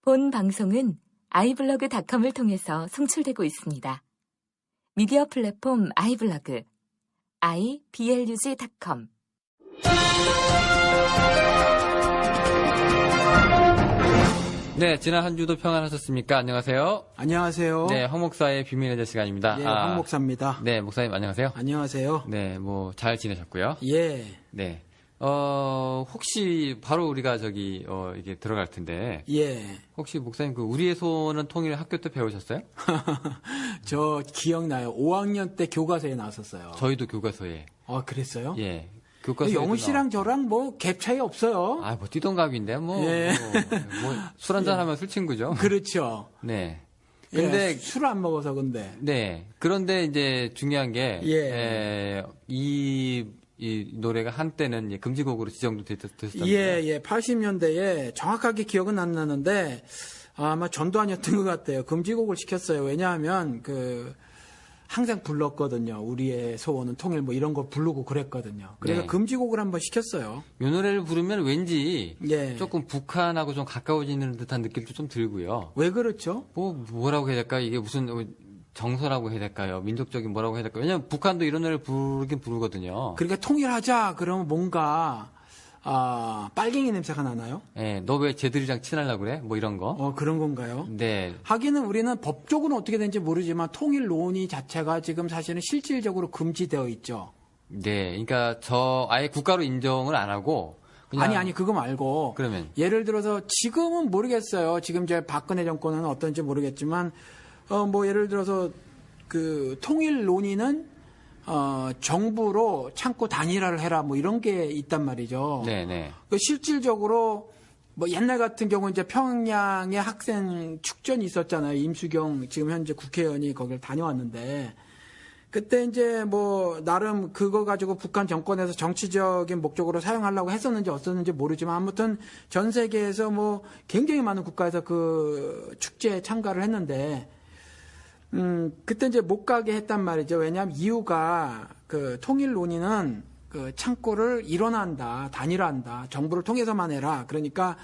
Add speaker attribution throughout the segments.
Speaker 1: 본 방송은 iblog.com을 통해서 송출되고 있습니다. 미디어 플랫폼 iblog, iblog.com.
Speaker 2: 네, 지난 한 주도 평안하셨습니까? 안녕하세요.
Speaker 3: 안녕하세요.
Speaker 2: 네, 황 목사의 비밀의 제 시간입니다.
Speaker 3: 네, 황 목사입니다.
Speaker 2: 네, 목사님 안녕하세요.
Speaker 3: 안녕하세요.
Speaker 2: 네, 뭐 잘 지내셨고요.
Speaker 3: 예.
Speaker 2: 네. 혹시 바로 우리가 이게 들어갈 텐데.
Speaker 3: 예.
Speaker 2: 혹시 목사님 우리의 소원은 통일 학교 때 배우셨어요?
Speaker 3: 저 기억나요. 5학년 때 교과서에 나왔었어요.
Speaker 2: 저희도 교과서에.
Speaker 3: 아, 그랬어요?
Speaker 2: 예. 교과서에.
Speaker 3: 영우 씨랑 저랑 뭐 갭 차이 없어요.
Speaker 2: 아, 뭐 띠동갑인데
Speaker 3: 예.
Speaker 2: 술 한잔 하면 술 친구죠.
Speaker 3: 그렇죠.
Speaker 2: 네.
Speaker 3: 근데 술을 안 먹어서 근데.
Speaker 2: 네. 그런데 이제 중요한 게 이 노래가 한때는 금지곡으로 지정도 됐었습니다.
Speaker 3: 예. 80년대에 정확하게 기억은 안 나는데 아마 전두환이었던 것 같아요. 금지곡을 시켰어요. 왜냐하면 항상 불렀거든요. 우리의 소원은 통일 뭐 이런 거 부르고 그랬거든요. 그래서
Speaker 2: 네.
Speaker 3: 금지곡을 한번 시켰어요.
Speaker 2: 이 노래를 부르면 왠지
Speaker 3: 예.
Speaker 2: 조금 북한하고 좀 가까워지는 듯한 느낌도 좀 들고요.
Speaker 3: 왜 그렇죠?
Speaker 2: 뭐라고 해야 될까? 이게 무슨 정서라고 해야 될까요? 민족적인 뭐라고 해야 될까요? 왜냐면 북한도 이런 노래를 부르긴 부르거든요.
Speaker 3: 그러니까 통일하자 그러면 뭔가 빨갱이 냄새가 나나요?
Speaker 2: 네, 너 왜 쟤들이랑 친하려고 그래? 뭐 이런 거.
Speaker 3: 그런 건가요?
Speaker 2: 네.
Speaker 3: 하기는 우리는 법적으로는 어떻게 되는지 모르지만 통일 논의 자체가 지금 사실은 실질적으로 금지되어 있죠.
Speaker 2: 네, 그러니까 아예 국가로 인정을 안 하고 그냥
Speaker 3: 아니 그거 말고
Speaker 2: 그러면
Speaker 3: 예를 들어서 지금은 모르겠어요. 지금 이제 박근혜 정권은 어떤지 모르겠지만 뭐 예를 들어서 통일 논의는 정부로 참고 단일화를 해라 뭐 이런 게 있단 말이죠.
Speaker 2: 네네.
Speaker 3: 실질적으로 뭐 옛날 같은 경우 이제 평양에 학생 축전이 있었잖아요. 임수경 지금 현재 국회의원이 거기를 다녀왔는데 그때 이제 뭐 나름 그거 가지고 북한 정권에서 정치적인 목적으로 사용하려고 했었는지 어땠는지 모르지만 아무튼 전 세계에서 뭐 굉장히 많은 국가에서 그 축제에 참가를 했는데 그때 이제 못 가게 했단 말이죠. 왜냐하면 이유가 통일 논의는 창고를 일원한다, 단일화한다, 정부를 통해서만 해라. 그러니까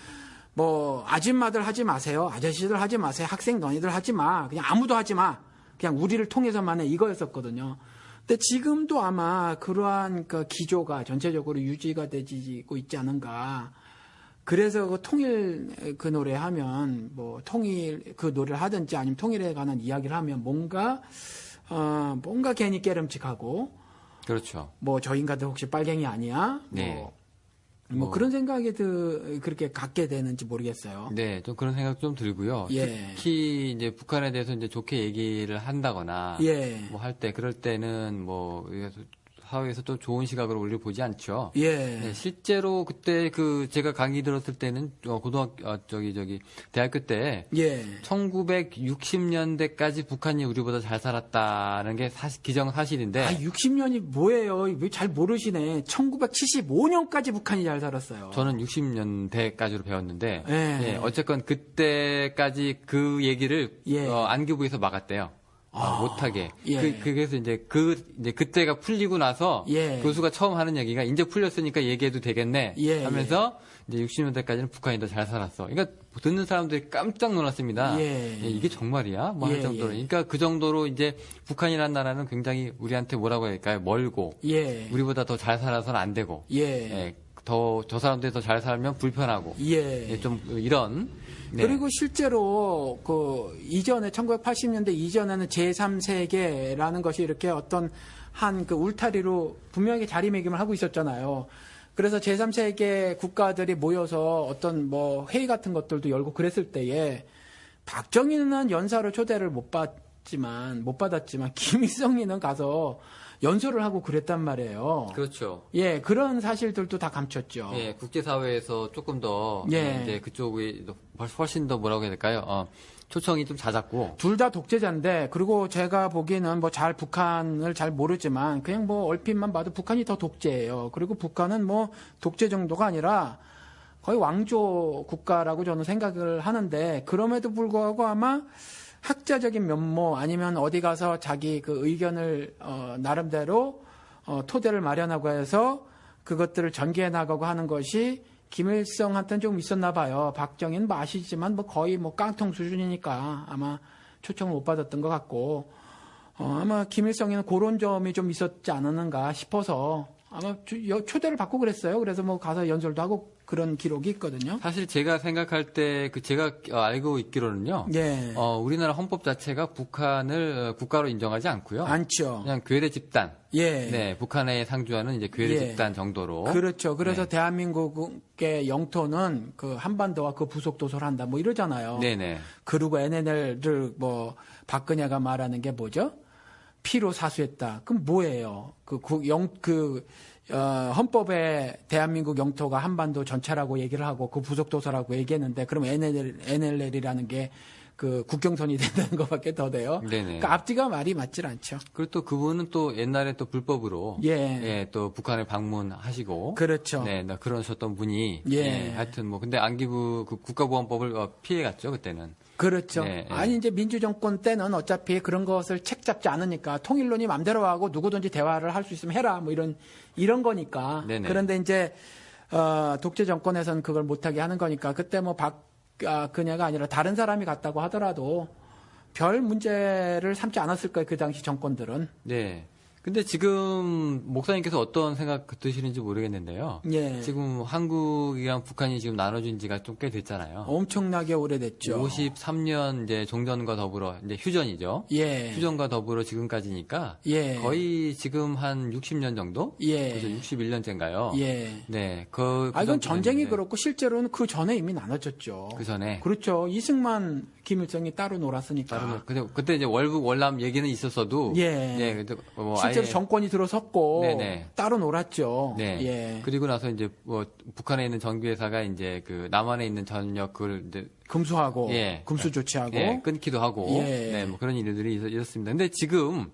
Speaker 3: 뭐 아줌마들 하지 마세요, 아저씨들 하지 마세요, 학생 너희들 하지 마, 그냥 아무도 하지 마, 그냥 우리를 통해서만 해 이거였었거든요. 근데 지금도 아마 그러한 기조가 전체적으로 유지가 되고 있지 않은가. 그래서 통일 노래 하면 뭐 통일 노래를 하든지 아니면 통일에 관한 이야기를 하면 뭔가 괜히 깨름칙하고
Speaker 2: 그렇죠.
Speaker 3: 뭐 저 인간들 혹시 빨갱이 아니야?
Speaker 2: 네.
Speaker 3: 뭐 그런 생각이 그렇게 갖게 되는지 모르겠어요.
Speaker 2: 네, 좀 그런 생각 좀 들고요.
Speaker 3: 예.
Speaker 2: 특히 이제 북한에 대해서 이제 좋게 얘기를 한다거나 뭐 할 때 그럴 때는 뭐 사회에서 또 좋은 시각으로 우리를 보지 않죠.
Speaker 3: 예.
Speaker 2: 네, 실제로 그때 제가 강의 들었을 때는 대학교 때 1960년대까지 북한이 우리보다 잘 살았다는 게 기정사실인데
Speaker 3: 60년이 뭐예요? 왜 잘 모르시네. 1975년까지 북한이 잘 살았어요.
Speaker 2: 저는 60년대까지로 배웠는데
Speaker 3: 예.
Speaker 2: 어쨌건 그때까지 그 얘기를 안교부에서 막았대요. 못하게. 그래서 이제 그때가 풀리고 나서 교수가 처음 하는 얘기가 이제 풀렸으니까 얘기해도 되겠네 하면서 이제 60년대까지는 북한이 더 잘 살았어. 그러니까 듣는 사람들이 깜짝 놀랐습니다. 이게 정말이야? 뭐 할 정도로. 그러니까 그 정도로 이제 북한이라는 나라는 굉장히 우리한테 뭐라고 해야 될까요? 멀고 우리보다 더 잘 살아서는 안 되고 저 사람들이 더 잘 살면 불편하고 좀 이런. 네.
Speaker 3: 그리고 실제로 이전에 1980년대 이전에는 제3세계라는 것이 이렇게 어떤 울타리로 분명하게 자리매김을 하고 있었잖아요. 그래서 제3세계 국가들이 모여서 어떤 뭐 회의 같은 것들도 열고 그랬을 때에 박정희는 연사로 초대를 못 받았지만 김일성이는 가서 연설을 하고 그랬단 말이에요.
Speaker 2: 그렇죠.
Speaker 3: 예, 그런 사실들도 다 감췄죠.
Speaker 2: 예, 국제사회에서 조금 더 이제 그쪽이 훨씬 더 뭐라고 해야 될까요? 초청이 좀 잦았고.
Speaker 3: 둘 다 독재자인데, 그리고 제가 보기에는 뭐 북한을 잘 모르지만 그냥 뭐 얼핏만 봐도 북한이 더 독재예요. 그리고 북한은 뭐 독재 정도가 아니라 거의 왕조 국가라고 저는 생각을 하는데, 그럼에도 불구하고 아마 학자적인 면모 아니면 어디 가서 자기 의견을 나름대로 토대를 마련하고 해서 그것들을 전개해 나가고 하는 것이 김일성한테는 좀 있었나 봐요. 박정희는 뭐 아시지만 뭐 거의 뭐 깡통 수준이니까 아마 초청을 못 받았던 것 같고, 아마 김일성에는 그런 점이 좀 있었지 않았는가 싶어서 아마 초대를 받고 그랬어요. 그래서 뭐 가서 연설도 하고 그런 기록이 있거든요.
Speaker 2: 사실 제가 생각할 때 제가 알고 있기로는요.
Speaker 3: 예.
Speaker 2: 우리나라 헌법 자체가 북한을 국가로 인정하지 않고요.
Speaker 3: 않죠.
Speaker 2: 그냥 괴뢰 집단.
Speaker 3: 예.
Speaker 2: 네, 북한에 상주하는 이제 괴뢰
Speaker 3: 예.
Speaker 2: 집단 정도로.
Speaker 3: 그렇죠. 그래서
Speaker 2: 네.
Speaker 3: 대한민국의 영토는 그 한반도와 그 부속도서를 한다 뭐 이러잖아요.
Speaker 2: 네네.
Speaker 3: 그리고 NLL을 뭐 박근혜가 말하는 게 뭐죠? 피로 사수했다. 그럼 뭐예요? 헌법에 대한민국 영토가 한반도 전체라고 얘기를 하고 그 부속도서라고 얘기했는데 그럼 NLL이라는 게 그 국경선이 된다는 것밖에 더 돼요.
Speaker 2: 네네.
Speaker 3: 그러니까 앞뒤가 말이 맞질 않죠.
Speaker 2: 그리고 또 그분은 또 옛날에 또 불법으로 또 북한에 방문하시고
Speaker 3: 그렇죠.
Speaker 2: 네, 그러셨던 분이
Speaker 3: 예.
Speaker 2: 하여튼 뭐 근데 안기부 그 국가보안법을 피해갔죠 그때는.
Speaker 3: 그렇죠.
Speaker 2: 네,
Speaker 3: 아니 이제 민주정권 때는 어차피 그런 것을 책 잡지 않으니까 통일론이 맘대로 하고 누구든지 대화를 할 수 있으면 해라 뭐 이런 거니까.
Speaker 2: 네네.
Speaker 3: 그런데 이제 독재 정권에서는 그걸 못하게 하는 거니까 그때 뭐 그녀가 아니라 다른 사람이 갔다고 하더라도 별 문제를 삼지 않았을 거예요. 그 당시 정권들은.
Speaker 2: 네. 근데 지금 목사님께서 어떤 생각 드시는지 모르겠는데요.
Speaker 3: 예.
Speaker 2: 지금 한국이랑 북한이 지금 나눠진 지가 좀 꽤 됐잖아요.
Speaker 3: 엄청나게 오래됐죠.
Speaker 2: 53년 이제 종전과 더불어 이제 휴전이죠.
Speaker 3: 예.
Speaker 2: 휴전과 더불어 지금까지니까
Speaker 3: 예.
Speaker 2: 거의 지금 한 60년 정도?
Speaker 3: 예.
Speaker 2: 그래서 61년째인가요?
Speaker 3: 예.
Speaker 2: 네.
Speaker 3: 이건 전쟁이 그렇고 실제로는 그 전에 이미 나눠졌죠.
Speaker 2: 그 전에.
Speaker 3: 그렇죠. 이승만, 김일성이 따로 놀았으니까.
Speaker 2: 그때 이제 월북 월남 얘기는 있었어도
Speaker 3: 예.
Speaker 2: 근데 뭐
Speaker 3: 실제로 정권이 들어섰고
Speaker 2: 네네.
Speaker 3: 따로 놀았죠.
Speaker 2: 네.
Speaker 3: 예.
Speaker 2: 그리고 나서 이제 뭐 북한에 있는 전기회사가 이제 그 남한에 있는 전력 그걸 이제
Speaker 3: 금수하고 금수 조치하고
Speaker 2: 끊기도 하고 네, 뭐 그런 일들이 있었습니다. 근데 지금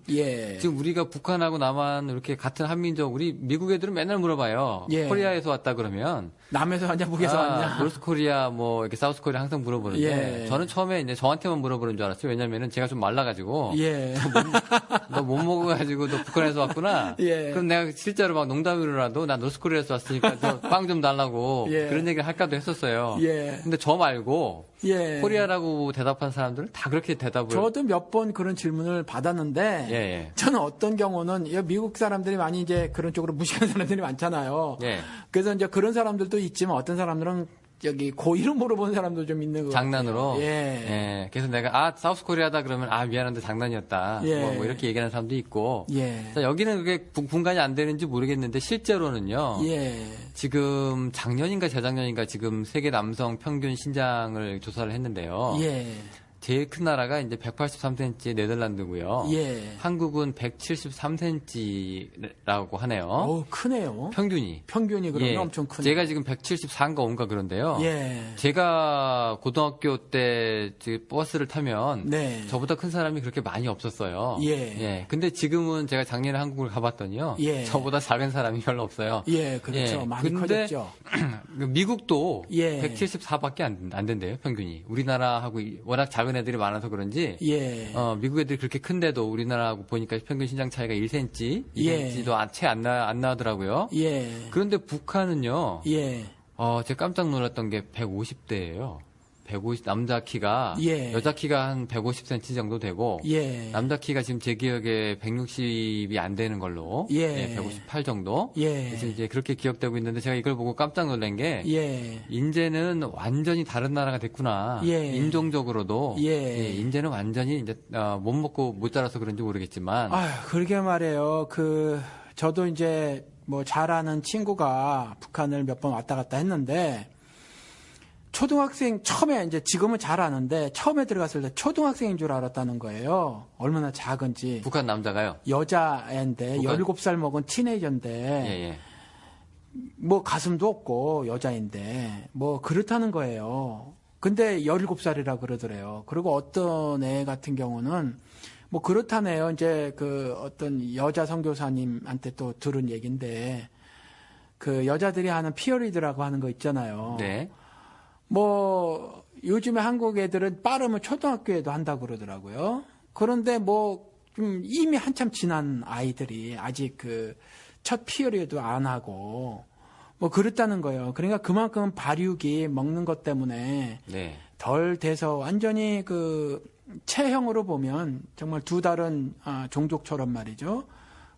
Speaker 2: 우리가 북한하고 남한 이렇게 같은 한민족 우리 미국 애들은 맨날 물어봐요. 코리아에서 왔다 그러면
Speaker 3: 남에서 왔냐 북에서 왔냐.
Speaker 2: 노스코리아 뭐 이렇게 사우스코리아 항상 물어보는데 저는 처음에 이제 저한테만 물어보는 줄 알았어요. 왜냐면은 제가 좀 말라가지고 너 못 먹어가지고 너 북한에서 왔구나. 그럼 내가 실제로 막 농담으로라도 나 노스코리아에서 왔으니까 너 빵 좀 달라고 그런 얘기를 할까도 했었어요. 근데 저 말고 코리아라고 대답한 사람들은 다 그렇게 대답을.
Speaker 3: 저도 몇 번 그런 질문을 받았는데 저는 어떤 경우는 미국 사람들이 많이 이제 그런 쪽으로 무식한 사람들이 많잖아요. 그래서 이제 그런 사람들도 있지만 어떤 사람들은 여기 고의로 물어보는 사람도 좀 있는 거
Speaker 2: 장난으로.
Speaker 3: 예.
Speaker 2: 그래서 내가 사우스 코리아다 그러면 미안한데 장난이었다. 뭐 이렇게 얘기하는 사람도 있고. 자, 여기는 그게 분간이 안 되는지 모르겠는데 실제로는요. 지금 작년인가 재작년인가 지금 세계 남성 평균 신장을 조사를 했는데요. 제일 큰 나라가 이제 183cm의 네덜란드고요. 한국은 173cm라고 하네요.
Speaker 3: 크네요.
Speaker 2: 평균이 그러면
Speaker 3: 엄청 크네요.
Speaker 2: 제가 지금 174인가 5인가 그런데요. 제가 고등학교 때 버스를 타면 저보다 큰 사람이 그렇게 많이 없었어요. 근데 지금은 제가 작년에 한국을 가봤더니요. 저보다 작은 사람이 별로 없어요.
Speaker 3: 그렇죠. 많이 커졌죠.
Speaker 2: 미국도 174밖에 안 된대요, 평균이. 우리나라하고 워낙 작은 애들이 많아서 그런지 미국 애들이 그렇게 큰데도 우리나라하고 보니까 평균 신장 차이가 1cm, 2cm도 채 안 나더라고요. 그런데 북한은요. 제가 깜짝 놀랐던 게 150대예요. 150 남자 키가 여자 키가 한 150cm 정도 되고 남자 키가 지금 제 기억에 160이 안 되는 걸로 158 정도. 그래서 이제 그렇게 기억되고 있는데 제가 이걸 보고 깜짝 놀란 게 이제는 완전히 다른 나라가 됐구나. 인종적으로도 이제는 완전히 이제 못 먹고 못 자라서 그런지 모르겠지만.
Speaker 3: 그러게 말해요. 저도 이제 뭐 잘 아는 친구가 북한을 몇 번 왔다 갔다 했는데. 초등학생 처음에 이제 지금은 잘 아는데 처음에 들어갔을 때 초등학생인 줄 알았다는 거예요. 얼마나 작은지.
Speaker 2: 북한 남자가요?
Speaker 3: 여자인데 17살 먹은 티네이저인데 뭐 가슴도 없고 여자인데 뭐 그렇다는 거예요. 근데 17살이라 그러더래요. 그리고 어떤 애 같은 경우는 뭐 그렇다네요. 이제 어떤 여자 선교사님한테 또 들은 얘기인데 여자들이 하는 피어리드라고 하는 거 있잖아요. 뭐 요즘에 한국 애들은 빠르면 초등학교에도 한다고 그러더라고요. 그런데 뭐 좀 이미 한참 지난 아이들이 아직 첫 피어리도 안 하고 뭐 그렇다는 거예요. 그러니까 그만큼 발육이 먹는 것 때문에
Speaker 2: 네.
Speaker 3: 덜 돼서 완전히 그 체형으로 보면 정말 두 다른 종족처럼 말이죠.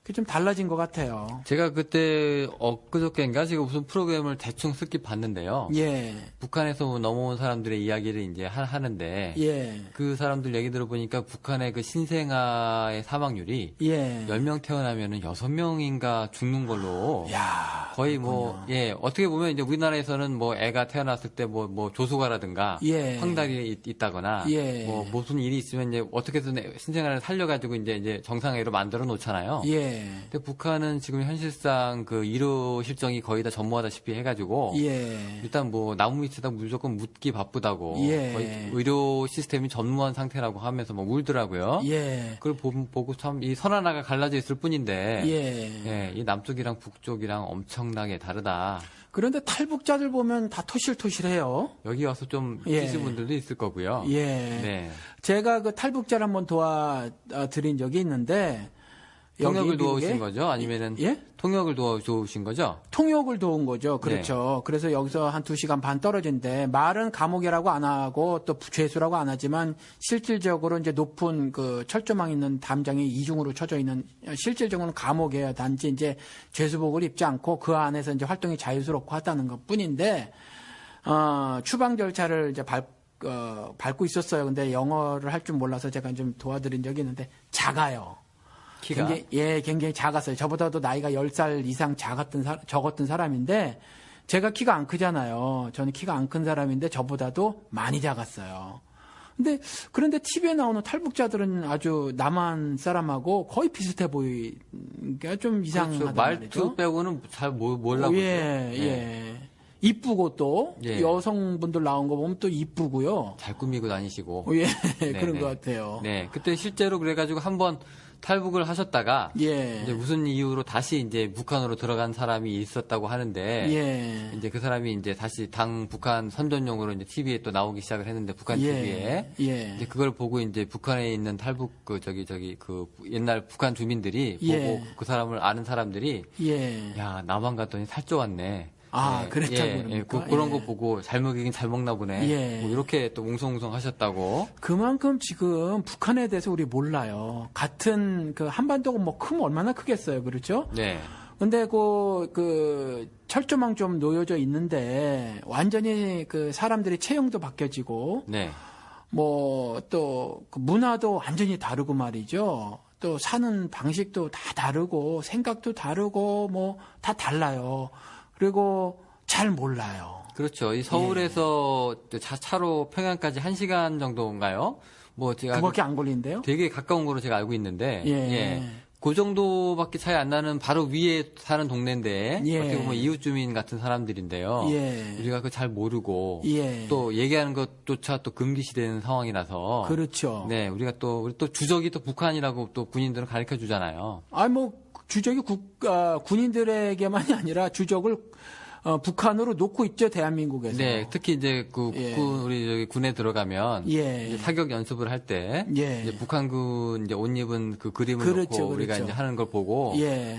Speaker 3: 그게 좀 달라진 것 같아요.
Speaker 2: 제가 그때 엊그저께인가 제가 무슨 프로그램을 대충 스킵 봤는데요.
Speaker 3: 예.
Speaker 2: 북한에서 넘어온 사람들의 이야기를 이제 하는데
Speaker 3: 예.
Speaker 2: 그 사람들 얘기 들어보니까 북한의 그 신생아의 사망률이
Speaker 3: 예.
Speaker 2: 10명 태어나면은 6명인가 죽는 걸로
Speaker 3: 야,
Speaker 2: 거의 뭐, 예, 어떻게 보면 이제 우리나라에서는 뭐 애가 태어났을 때 뭐 조수가라든가
Speaker 3: 예.
Speaker 2: 황달이 있다거나
Speaker 3: 예.
Speaker 2: 뭐 무슨 일이 있으면 이제 어떻게든 신생아를 살려가지고 이제 정상회로 만들어 놓잖아요.
Speaker 3: 예.
Speaker 2: 근데 북한은 지금 현실상 그 의료 실정이 거의 다 전무하다시피 해가지고
Speaker 3: 예.
Speaker 2: 일단 뭐 나무 밑에다 무조건 묻기 바쁘다고
Speaker 3: 예.
Speaker 2: 거의 의료 시스템이 전무한 상태라고 하면서 뭐 울더라고요.
Speaker 3: 예.
Speaker 2: 그걸 보고 참 이 선 하나가 갈라져 있을 뿐인데
Speaker 3: 예.
Speaker 2: 예, 이 남쪽이랑 북쪽이랑 엄청나게 다르다.
Speaker 3: 그런데 탈북자들 보면 다 토실토실해요.
Speaker 2: 여기 와서 좀
Speaker 3: 예.
Speaker 2: 계신 분들도 있을 거고요.
Speaker 3: 예.
Speaker 2: 네.
Speaker 3: 제가 그 탈북자를 한번 도와드린 적이 있는데
Speaker 2: 통역을
Speaker 3: 여기
Speaker 2: 도와주신
Speaker 3: 미국에
Speaker 2: 거죠? 아니면은
Speaker 3: 예?
Speaker 2: 통역을 도와주신 거죠?
Speaker 3: 통역을 도운 거죠. 그렇죠. 그래서 여기서 한 2시간 반 떨어진데 말은 감옥이라고 안 하고 또 죄수라고 안 하지만 실질적으로 이제 높은 그 철조망 있는 담장이 이중으로 쳐져 있는 실질적으로는 감옥이에요. 단지 이제 죄수복을 입지 않고 그 안에서 이제 활동이 자유스럽고 하다는 것 뿐인데 추방 절차를 이제 밟고 있었어요. 근데 영어를 할 줄 몰라서 제가 좀 도와드린 적이 있는데 작아요.
Speaker 2: 키가
Speaker 3: 굉장히 작았어요. 저보다도 나이가 10살 이상 적었던 사람인데 제가 키가 안 크잖아요. 저는 키가 안 큰 사람인데 저보다도 많이 작았어요. 그런데 TV에 나오는 탈북자들은 아주 남한 사람하고 거의 비슷해 보이니까 좀 이상하단
Speaker 2: 그렇죠.
Speaker 3: 말이죠.
Speaker 2: 말투 빼고는 잘 몰라보죠.
Speaker 3: 예. 이쁘고 또
Speaker 2: 예.
Speaker 3: 여성분들 나온 거 보면 또 이쁘고요.
Speaker 2: 잘 꾸미고 다니시고.
Speaker 3: 예,
Speaker 2: 네,
Speaker 3: 그런
Speaker 2: 네.
Speaker 3: 것 같아요.
Speaker 2: 네, 그때 실제로 그래가지고 한번 탈북을 하셨다가
Speaker 3: 예.
Speaker 2: 이제 무슨 이유로 다시 이제 북한으로 들어간 사람이 있었다고 하는데
Speaker 3: 예.
Speaker 2: 이제 그 사람이 이제 다시 당 북한 선전용으로 이제 TV에 또 나오기 시작을 했는데 북한 TV에
Speaker 3: 예.
Speaker 2: 이제 그걸 보고 이제 북한에 있는 탈북 그 옛날 북한 주민들이
Speaker 3: 예.
Speaker 2: 보고 그 사람을 아는 사람들이
Speaker 3: 예.
Speaker 2: 야 남한 갔더니 살쪄왔네.
Speaker 3: 그랬다고 그럽니까?
Speaker 2: 예, 그런 거
Speaker 3: 예.
Speaker 2: 보고 잘 먹이긴 잘 먹나 보네.
Speaker 3: 예.
Speaker 2: 뭐 이렇게 또 웅성웅성 하셨다고.
Speaker 3: 그만큼 지금 북한에 대해서 우리 몰라요. 같은 그 한반도가 뭐 크면 얼마나 크겠어요. 그렇죠?
Speaker 2: 네.
Speaker 3: 근데 그 철조망 좀 놓여져 있는데 완전히 그 사람들이 체형도 바뀌어지고
Speaker 2: 네.
Speaker 3: 뭐 또 그 문화도 완전히 다르고 말이죠. 또 사는 방식도 다 다르고 생각도 다르고 뭐 다 달라요. 그리고 잘 몰라요.
Speaker 2: 그렇죠. 이 서울에서 차로 평양까지 1시간 정도인가요? 뭐 제가
Speaker 3: 그밖에 안 걸린대요?
Speaker 2: 되게 가까운 거로 제가 알고 있는데
Speaker 3: 예.
Speaker 2: 그 정도밖에 차이 안 나는 바로 위에 사는 동네인데
Speaker 3: 예.
Speaker 2: 어떻게 보면 이웃 주민 같은 사람들인데요.
Speaker 3: 예.
Speaker 2: 우리가 그 잘 모르고
Speaker 3: 예.
Speaker 2: 또 얘기하는 것조차 또 금기시되는 상황이라서
Speaker 3: 그렇죠.
Speaker 2: 네, 우리 또 주적이 또 북한이라고 또 군인들은 가르쳐 주잖아요.
Speaker 3: 주적이 군인들에게만이 아니라 주적을 북한으로 놓고 있죠, 대한민국에서.
Speaker 2: 네, 특히 이제
Speaker 3: 예.
Speaker 2: 우리 저기 군에 들어가면
Speaker 3: 예.
Speaker 2: 이제 사격 연습을 할 때
Speaker 3: 예.
Speaker 2: 이제 북한군 이제 옷 입은 그 그림을
Speaker 3: 그렇죠,
Speaker 2: 놓고 우리가
Speaker 3: 그렇죠.
Speaker 2: 이제 하는 걸 보고
Speaker 3: 예.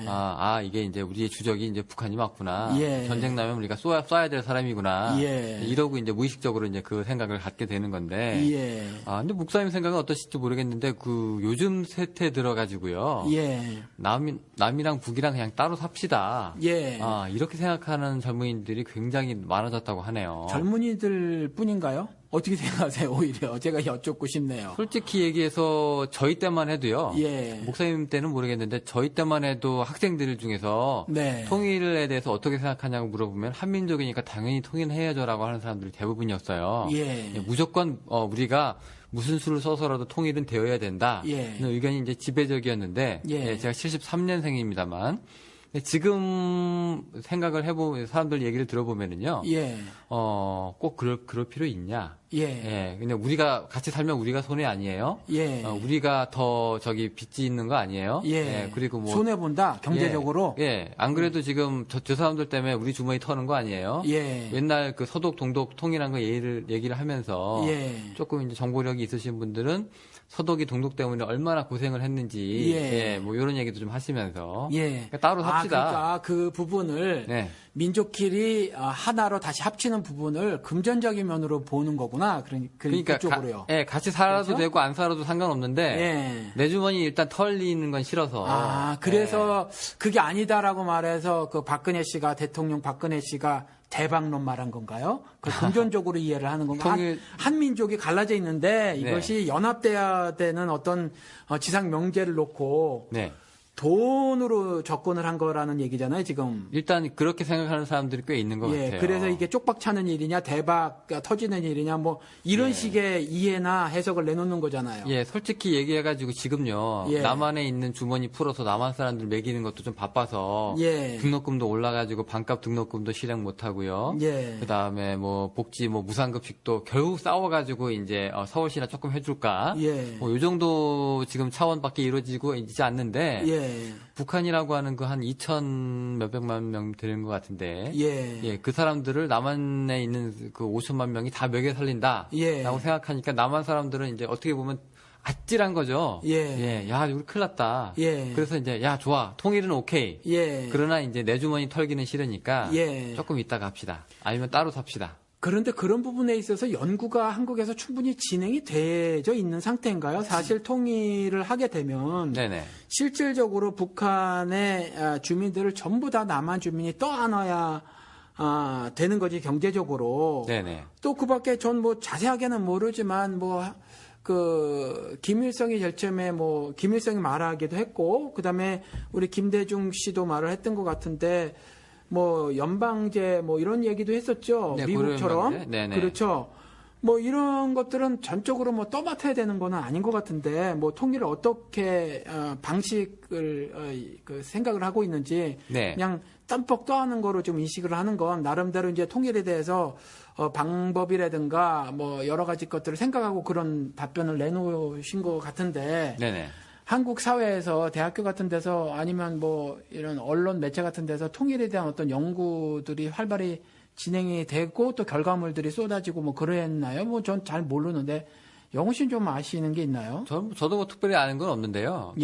Speaker 2: 이게 이제 우리의 주적이 이제 북한이 맞구나.
Speaker 3: 예.
Speaker 2: 전쟁 나면 우리가 쏴야 될 사람이구나.
Speaker 3: 예.
Speaker 2: 이러고 이제 무의식적으로 이제 그 생각을 갖게 되는 건데.
Speaker 3: 예.
Speaker 2: 근데 목사님 생각은 어떠실지 모르겠는데 그 요즘 세태 들어가지고요.
Speaker 3: 예.
Speaker 2: 남이랑 북이랑 그냥 따로 삽시다.
Speaker 3: 예.
Speaker 2: 이렇게 생각하는 젊은이들이 굉장히 많아졌다고 하네요.
Speaker 3: 젊은이들 뿐인가요? 어떻게 생각하세요, 오히려? 제가 여쭙고 싶네요.
Speaker 2: 솔직히 얘기해서 저희 때만 해도요.
Speaker 3: 예.
Speaker 2: 목사님 때는 모르겠는데 저희 때만 해도 학생들 중에서
Speaker 3: 네.
Speaker 2: 통일에 대해서 어떻게 생각하냐고 물어보면 한민족이니까 당연히 통일해야죠라고 하는 사람들이 대부분이었어요.
Speaker 3: 예.
Speaker 2: 무조건 우리가 무슨 수를 써서라도 통일은 되어야 된다.
Speaker 3: 예.
Speaker 2: 이런 의견이 이제 지배적이었는데
Speaker 3: 예.
Speaker 2: 제가 73년생입니다만 지금 생각을 해보면 사람들 얘기를 들어보면은요.
Speaker 3: 예.
Speaker 2: 꼭 그럴 필요 있냐? 근데 우리가 같이 살면 우리가 손해 아니에요? 우리가 더 빚이 있는 거 아니에요? 그리고 뭐
Speaker 3: 손해 본다 경제적으로.
Speaker 2: 안 그래도 지금 저 사람들 때문에 우리 주머니 터는 거 아니에요? 옛날 그 서독 동독 통일한 거 얘기를 하면서 조금 이제 정보력이 있으신 분들은 서독이 동독 때문에 얼마나 고생을 했는지 뭐 이런 얘기도 좀 하시면서 그러니까 따로 삽시다.
Speaker 3: 그러니까 그 부분을 민족끼리 하나로 다시 합치는 부분을 금전적인 면으로 보는 거구나. 그러니까 그쪽으로요.
Speaker 2: 같이 살아도
Speaker 3: 그렇죠?
Speaker 2: 되고 안 살아도 상관없는데 내 주머니 일단 털리는 건 싫어서.
Speaker 3: 그래서 그게 아니다라고 말해서 그 대통령 박근혜 씨가 대박론 말한 건가요? 그 금전적으로 이해를 하는 건가? 한 민족이 갈라져 있는데 이것이 연합돼야 되는 어떤 지상 명제를 놓고 돈으로 접근을 한 거라는 얘기잖아요, 지금.
Speaker 2: 일단 그렇게 생각하는 사람들이 꽤 있는 것 같아요.
Speaker 3: 그래서 이게 쪽박 차는 일이냐, 대박 터지는 일이냐, 뭐 이런 식의 이해나 해석을 내놓는 거잖아요.
Speaker 2: 솔직히 얘기해가지고 지금요, 남한에 있는 주머니 풀어서 남한 사람들 먹이는 것도 좀 바빠서 등록금도 올라가지고 반값 등록금도 실행 못 하고요. 그 다음에 뭐 복지 뭐 무상급식도 결국 싸워가지고 이제 서울시나 조금 해줄까. 뭐 요 정도 지금 차원밖에 이루어지고 있지 않는데. 북한이라고 하는 그 한 2천 몇백만 명 되는 것 같은데, 그 사람들을 남한에 있는 그 5천만 명이 다 먹여 살린다라고 생각하니까 남한 사람들은 이제 어떻게 보면 아찔한 거죠. 야, 우리 큰일 났다. 그래서 이제 야, 좋아, 통일은 오케이. 그러나 이제 내 주머니 털기는 싫으니까 조금 이따가 합시다. 아니면 따로 삽시다.
Speaker 3: 그런데 그런 부분에 있어서 연구가 한국에서 충분히 진행이 되어 있는 상태인가요? 사실 통일을 하게 되면 실질적으로 북한의 주민들을 전부 다 남한 주민이 떠안아야 되는 거지, 경제적으로. 또 그 밖에 전 뭐 자세하게는 모르지만 김일성이 결점에 김일성이 말하기도 했고, 그 다음에 우리 김대중 씨도 말을 했던 것 같은데, 연방제 이런 얘기도 했었죠. 미국처럼. 그렇죠. 이런 것들은 전적으로 떠맡아야 되는 거는 아닌 것 같은데, 통일을 어떻게 방식을 생각을 하고 있는지 그냥 땀뻑 떠하는 거로 좀 인식을 하는 건 나름대로 이제 통일에 대해서 방법이라든가 여러 가지 것들을 생각하고 그런 답변을 내놓으신 것 같은데. 한국 사회에서 대학교 같은 데서 아니면 이런 언론 매체 같은 데서 통일에 대한 어떤 연구들이 활발히 진행이 되고 또 결과물들이 쏟아지고 그랬나요? 전 잘 모르는데 영호 씨는 좀 아시는 게 있나요?
Speaker 2: 저도 특별히 아는 건 없는데요.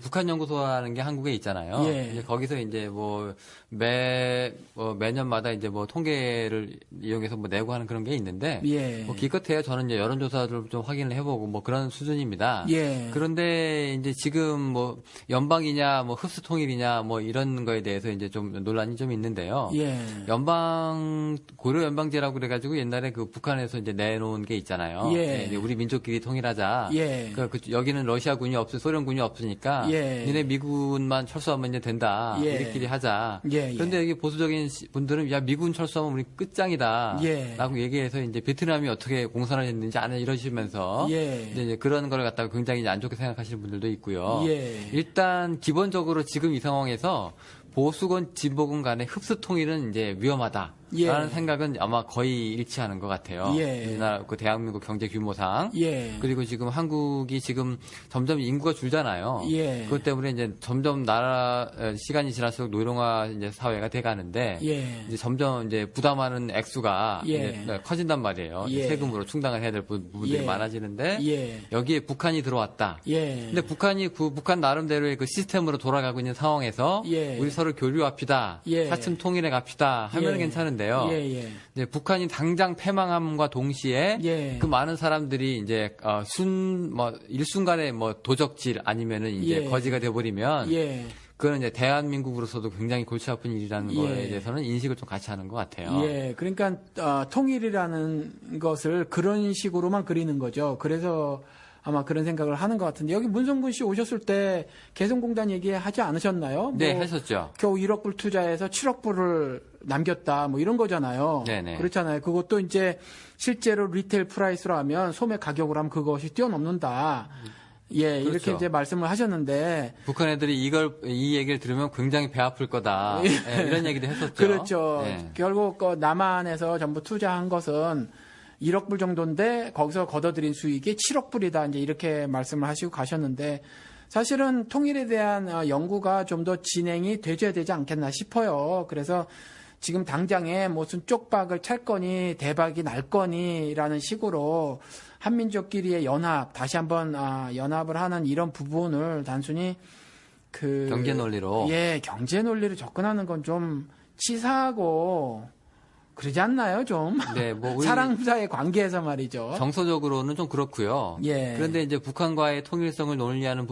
Speaker 2: 북한 연구소라는 게 한국에 있잖아요. 이제 거기서 이제 매년마다 이제 통계를 이용해서 내고 하는 그런 게 있는데, 기껏해야 저는 이제 여론조사를 좀 확인을 해보고 그런 수준입니다. 그런데 이제 지금 연방이냐, 흡수통일이냐, 이런 거에 대해서 이제 좀 논란이 좀 있는데요. 고려 연방제라고 그래가지고 옛날에 그 북한에서 이제 내놓은 게 있잖아요. 이제 우리 민족끼리 통일하자. 여기는 러시아군이 소련군이 없으니까 니네 미군만 철수하면 이제 된다. 우리끼리 하자. 그런데 여기 보수적인 분들은 야, 미군 철수하면 우리 끝장이다. 라고 얘기해서 이제 베트남이 어떻게 공산을 했는지 안 이러시면서 이제 그런 걸 갖다가 굉장히 안 좋게 생각하시는 분들도 있고요. 일단 기본적으로 지금 이 상황에서 보수건 진보건 간의 흡수 통일은 이제 위험하다라는 생각은 아마 거의 일치하는 것 같아요. 우리나라 그 대한민국 경제 규모상. 그리고 지금 한국이 지금 점점 인구가 줄잖아요. 그것 때문에 이제 점점 시간이 지날수록 노령화 이제 사회가 돼가는데 이제 점점 이제 부담하는 액수가 이제 커진단 말이에요. 세금으로 충당을 해야 될 부분들이 많아지는데 여기에 북한이 들어왔다. 근데 북한 나름대로의 그 시스템으로 돌아가고 있는 상황에서 우리 서로 교류합시다. 사씀 통일해 갑시다. 하면 괜찮은데요. 이제 북한이 당장 패망함과 동시에 그 많은 사람들이 이제 일순간에 도적질 아니면은 이제 거지가 돼버리면 그건 이제 대한민국으로서도 굉장히 골치 아픈 일이라는 거에 대해서는 인식을 좀 같이 하는 것 같아요.
Speaker 3: 그러니까 통일이라는 것을 그런 식으로만 그리는 거죠. 그래서 아마 그런 생각을 하는 것 같은데, 여기 문성근 씨 오셨을 때 개성공단 얘기하지 않으셨나요?
Speaker 2: 네, 하셨죠.
Speaker 3: 겨우 1억 불 투자해서 7억 불을 남겼다, 이런 거잖아요. 그렇잖아요. 그것도 이제 실제로 리테일 프라이스로 하면 소매 가격으로 하면 그것이 뛰어넘는다. 그렇죠. 이렇게 이제 말씀을 하셨는데.
Speaker 2: 북한 애들이 이 얘기를 들으면 굉장히 배 아플 거다. 이런 얘기도 했었죠.
Speaker 3: 그렇죠. 결국 남한에서 전부 투자한 것은 1억 불 정도인데 거기서 걷어들인 수익이 7억 불이다. 이제 이렇게 말씀을 하시고 가셨는데 사실은 통일에 대한 연구가 좀 더 진행이 되줘야 되지 않겠나 싶어요. 그래서 지금 당장에 무슨 쪽박을 찰 거니 대박이 날 거니라는 식으로 한민족끼리의 연합, 다시 한번 연합을 하는 이런 부분을 단순히 그
Speaker 2: 경제 논리로
Speaker 3: 예, 경제 논리로 접근하는 건 좀 치사하고 그러지 않나요, 좀?
Speaker 2: 네, 뭐 우리
Speaker 3: 사람사의 관계에서 말이죠.
Speaker 2: 정서적으로는 좀 그렇고요.
Speaker 3: 예.
Speaker 2: 그런데 이제 북한과의 통일성을 논의하는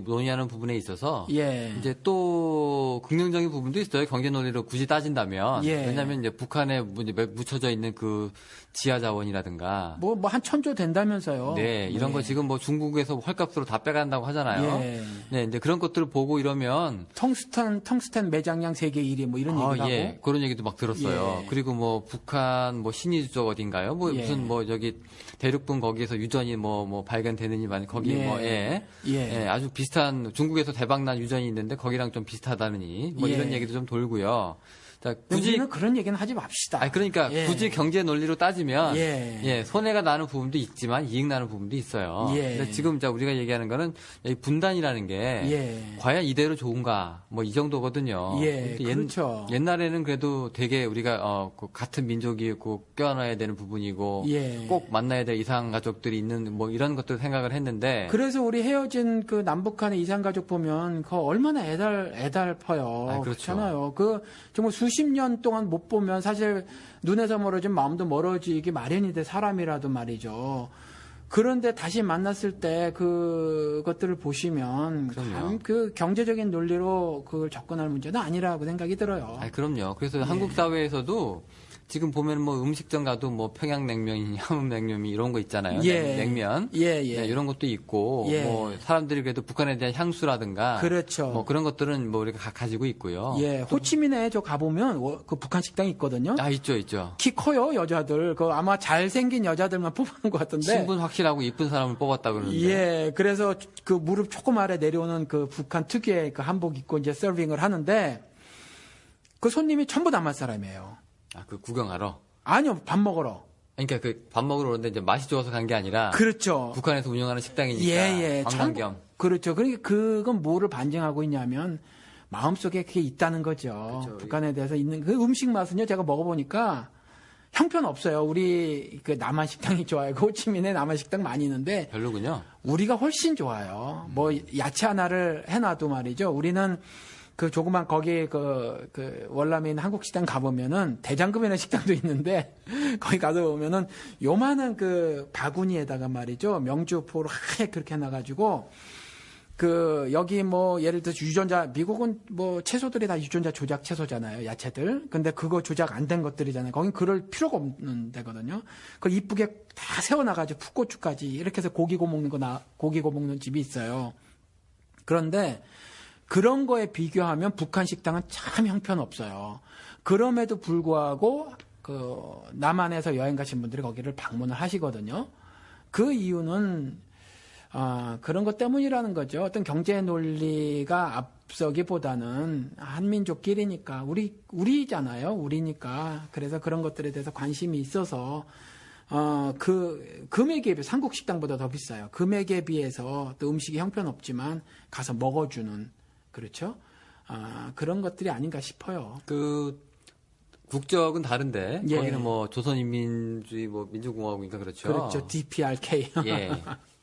Speaker 2: 논의하는 부분에 있어서
Speaker 3: 예.
Speaker 2: 이제 또 긍정적인 부분도 있어요. 경제 논리로 굳이 따진다면.
Speaker 3: 예.
Speaker 2: 왜냐하면 이제 북한에 묻혀져 있는 그 지하 자원이라든가
Speaker 3: 뭐 한 1,000조 된다면서요.
Speaker 2: 네, 이런 거 지금 뭐 중국에서 헐값으로 다 빼간다고 하잖아요.
Speaker 3: 예.
Speaker 2: 네, 이제 그런 것들을 보고 이러면
Speaker 3: 텅스텐 매장량 세계 1위 뭐 이런 얘기도
Speaker 2: 예,
Speaker 3: 하고.
Speaker 2: 그런 얘기도 막 들었어요.
Speaker 3: 예.
Speaker 2: 그리고 뭐 북한 뭐 신의 쪽 어딘가요? 뭐
Speaker 3: 예.
Speaker 2: 무슨 뭐 저기 대륙분 거기에서 유전이 뭐 발견되느니 만 거기
Speaker 3: 예.
Speaker 2: 뭐 예.
Speaker 3: 예.
Speaker 2: 예, 아주 비슷한 중국에서 대박난 유전이 있는데 거기랑 좀 비슷하다느니 뭐
Speaker 3: 예.
Speaker 2: 이런 얘기도 좀 돌고요. 자, 굳이
Speaker 3: 우리는 그런 얘기는 하지 맙시다.
Speaker 2: 그러니까
Speaker 3: 예.
Speaker 2: 굳이 경제 논리로 따지면
Speaker 3: 예.
Speaker 2: 손해가 나는 부분도 있지만 이익 나는 부분도 있어요.
Speaker 3: 예.
Speaker 2: 근데 지금 우리가 얘기하는 거는 이 분단이라는 게
Speaker 3: 예.
Speaker 2: 과연 이대로 좋은가 뭐 이 정도거든요.
Speaker 3: 예,
Speaker 2: 근데
Speaker 3: 그렇죠.
Speaker 2: 옛날에는 그래도 되게 우리가 그 같은 민족이고 껴안아야 되는 부분이고
Speaker 3: 예.
Speaker 2: 꼭 만나야 될 이상 가족들이 있는 뭐 이런 것들 생각을 했는데
Speaker 3: 그래서 우리 헤어진 그 남북한의 이산가족 보면 그 얼마나 애달퍼요.
Speaker 2: 그렇죠.
Speaker 3: 그렇잖아요. 그 정말 수십 년 동안 못 보면 사실 눈에서 멀어진 마음도 멀어지기 마련이 돼 사람이라도 말이죠. 그런데 다시 만났을 때 그것들을 보시면
Speaker 2: 그럼요.
Speaker 3: 그 경제적인 논리로 그걸 접근할 문제는 아니라고 생각이 들어요.
Speaker 2: 그럼요. 그래서 한국 사회에서도 지금 보면 뭐 음식점 가도 뭐 평양냉면이니 함흥냉면이 이런 거 있잖아요.
Speaker 3: 예.
Speaker 2: 냉면.
Speaker 3: 예.
Speaker 2: 네, 이런 것도 있고
Speaker 3: 예.
Speaker 2: 뭐 사람들이 그래도 북한에 대한 향수라든가
Speaker 3: 그렇죠.
Speaker 2: 뭐 그런 것들은 뭐 우리가 가지고 있고요.
Speaker 3: 예, 호치민에 저 가보면 그 북한 식당이 있거든요.
Speaker 2: 있죠.
Speaker 3: 키 커요, 여자들. 그 아마 잘생긴 여자들만 뽑아놓은 것 같은데.
Speaker 2: 신분 확실하고 이쁜 사람을 뽑았다 그러는데.
Speaker 3: 예, 그래서 그 무릎 조금 아래 내려오는 그 북한 특유의 그 한복 입고 이제 서빙을 하는데 그 손님이 전부 남한 사람이에요.
Speaker 2: 그 구경하러?
Speaker 3: 아니요, 밥 먹으러.
Speaker 2: 그러니까 그 밥 먹으러 오는데 이제 맛이 좋아서 간 게 아니라.
Speaker 3: 그렇죠.
Speaker 2: 북한에서 운영하는 식당이니까.
Speaker 3: 예.
Speaker 2: 관광 겸.
Speaker 3: 그렇죠. 그러니까 그건 뭐를 반증하고 있냐면 마음속에 그게 있다는 거죠.
Speaker 2: 그렇죠.
Speaker 3: 북한에 대해서 있는 그 음식 맛은요, 제가 먹어보니까 형편없어요. 우리 그 남한 식당이 좋아요. 그 호치민에 남한 식당 많이 있는데
Speaker 2: 별로군요.
Speaker 3: 우리가 훨씬 좋아요. 뭐 야채 하나를 해놔도 말이죠. 우리는 그 조그만 거기 그 월남에 있는 한국 식당 가보면은 대장금이라는 식당도 있는데 거기 가서 보면은 요만한 그 바구니에다가 말이죠. 명주포로 하얗게 그렇게 해놔가지고 그 여기 뭐 예를 들어서 유전자 미국은 뭐 채소들이 다 유전자 조작 채소잖아요. 야채들. 근데 그거 조작 안 된 것들이잖아요. 거긴 그럴 필요가 없는 데거든요. 그걸 이쁘게 다 세워놔가지고 풋고추까지 이렇게 해서 고기 구워 먹는 집이 있어요. 그런데 그런 거에 비교하면 북한 식당은 참 형편없어요. 그럼에도 불구하고 그 남한에서 여행 가신 분들이 거기를 방문을 하시거든요. 그 이유는 그런 것 때문이라는 거죠. 어떤 경제 논리가 앞서기보다는 한민족끼리니까 우리잖아요. 우리니까. 그래서 그런 것들에 대해서 관심이 있어서 그 금액에 비해서 한국 식당보다 더 비싸요. 금액에 비해서 또 음식이 형편없지만 가서 먹어주는 그렇죠. 그런 것들이 아닌가 싶어요.
Speaker 2: 그 국적은 다른데
Speaker 3: 예.
Speaker 2: 거기는 뭐 조선인민주의 뭐 민주공화국이니까 그렇죠.
Speaker 3: 그렇죠. DPRK.
Speaker 2: 예.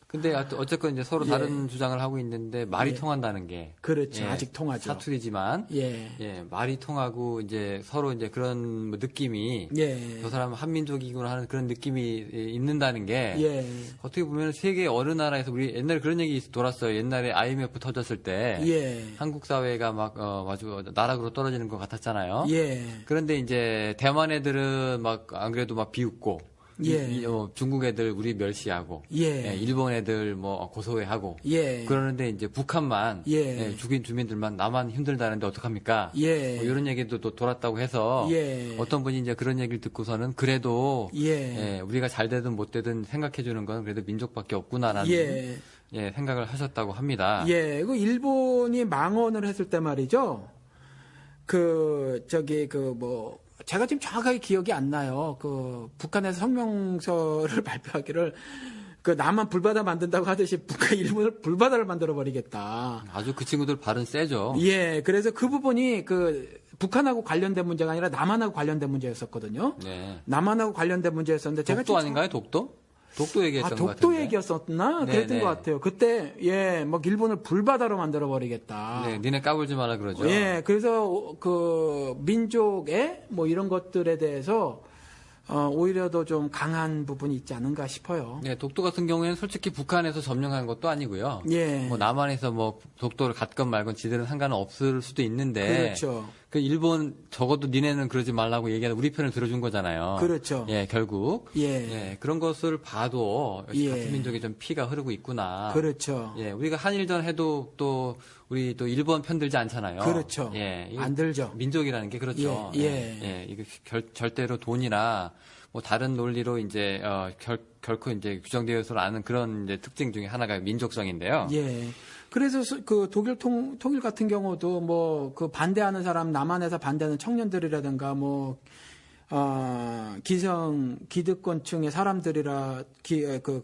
Speaker 2: 근데 어쨌건 이제 서로
Speaker 3: 예.
Speaker 2: 다른 주장을 하고 있는데 말이
Speaker 3: 예.
Speaker 2: 통한다는 게
Speaker 3: 그렇죠.
Speaker 2: 예,
Speaker 3: 아직 통하죠.
Speaker 2: 사투리지만
Speaker 3: 예.
Speaker 2: 말이 통하고 이제 서로 이제 그런 뭐 느낌이
Speaker 3: 예.
Speaker 2: 저 사람은 한민족이구나 하는 그런 느낌이 있는다는 게
Speaker 3: 예.
Speaker 2: 어떻게 보면 세계 어느 나라에서 우리 옛날에 그런 얘기 돌았어요. 옛날에 IMF 터졌을 때
Speaker 3: 예.
Speaker 2: 한국 사회가 막 아주 나락으로 떨어지는 것 같았잖아요.
Speaker 3: 예.
Speaker 2: 그런데 이제 대만 애들은 막 안 그래도 막 비웃고
Speaker 3: 예.
Speaker 2: 중국 애들 우리 멸시하고
Speaker 3: 예.
Speaker 2: 일본 애들 뭐 고소해하고
Speaker 3: 예.
Speaker 2: 그러는데 이제 북한만
Speaker 3: 예.
Speaker 2: 죽인 주민들만 나만 힘들다는데 어떡합니까?
Speaker 3: 예.
Speaker 2: 뭐 이런 얘기도 또 돌았다고 해서
Speaker 3: 예.
Speaker 2: 어떤 분이 이제 그런 얘기를 듣고서는 그래도
Speaker 3: 예.
Speaker 2: 우리가 잘 되든 못 되든 생각해 주는 건 그래도 민족밖에 없구나라는 생각을 하셨다고 합니다.
Speaker 3: 예. 그 일본이 망언을 했을 때 말이죠. 제가 지금 정확하게 기억이 안 나요. 북한에서 성명서를 발표하기를 남한 불바다 만든다고 하듯이 북한 일본을 불바다를 만들어 버리겠다.
Speaker 2: 아주 그 친구들 발은 세죠.
Speaker 3: 예, 그래서 그 부분이 북한하고 관련된 문제가 아니라 남한하고 관련된 문제였었거든요.
Speaker 2: 네.
Speaker 3: 남한하고 관련된 문제였었는데 제가
Speaker 2: 독도 아닌가요? 독도? 독도 얘기했던 것 같은데.
Speaker 3: 독도 얘기였었나?
Speaker 2: 네,
Speaker 3: 그랬던
Speaker 2: 네.
Speaker 3: 것 같아요. 그때 일본을 불바다로 만들어 버리겠다.
Speaker 2: 네, 니네 까불지 마라 그러죠.
Speaker 3: 예, 그래서 민족의 이런 것들에 대해서 오히려 더 좀 강한 부분이 있지 않은가 싶어요.
Speaker 2: 네, 독도 같은 경우에는 솔직히 북한에서 점령한 것도 아니고요.
Speaker 3: 예.
Speaker 2: 남한에서 독도를 갖건 말건 지들은 상관은 없을 수도 있는데.
Speaker 3: 그렇죠.
Speaker 2: 그 일본 적어도 니네는 그러지 말라고 얘기하는 우리 편을 들어준 거잖아요.
Speaker 3: 그렇죠.
Speaker 2: 예, 결국.
Speaker 3: 예.
Speaker 2: 그런 것을 봐도 역시
Speaker 3: 예.
Speaker 2: 같은 민족이 좀 피가 흐르고 있구나.
Speaker 3: 그렇죠.
Speaker 2: 예, 우리가 한일전 해도 우리 또 일본 편 들지 않잖아요.
Speaker 3: 그렇죠.
Speaker 2: 예.
Speaker 3: 안 들죠.
Speaker 2: 민족이라는 게 그렇죠.
Speaker 3: 예.
Speaker 2: 이게 절대로 돈이나 다른 논리로 이제 결코 이제 규정되어서 아는 그런 이제 특징 중에 하나가 민족성인데요.
Speaker 3: 예. 그래서 독일 통일 같은 경우도 반대하는 사람, 남한에서 반대하는 청년들이라든가 기득권층의 사람들이라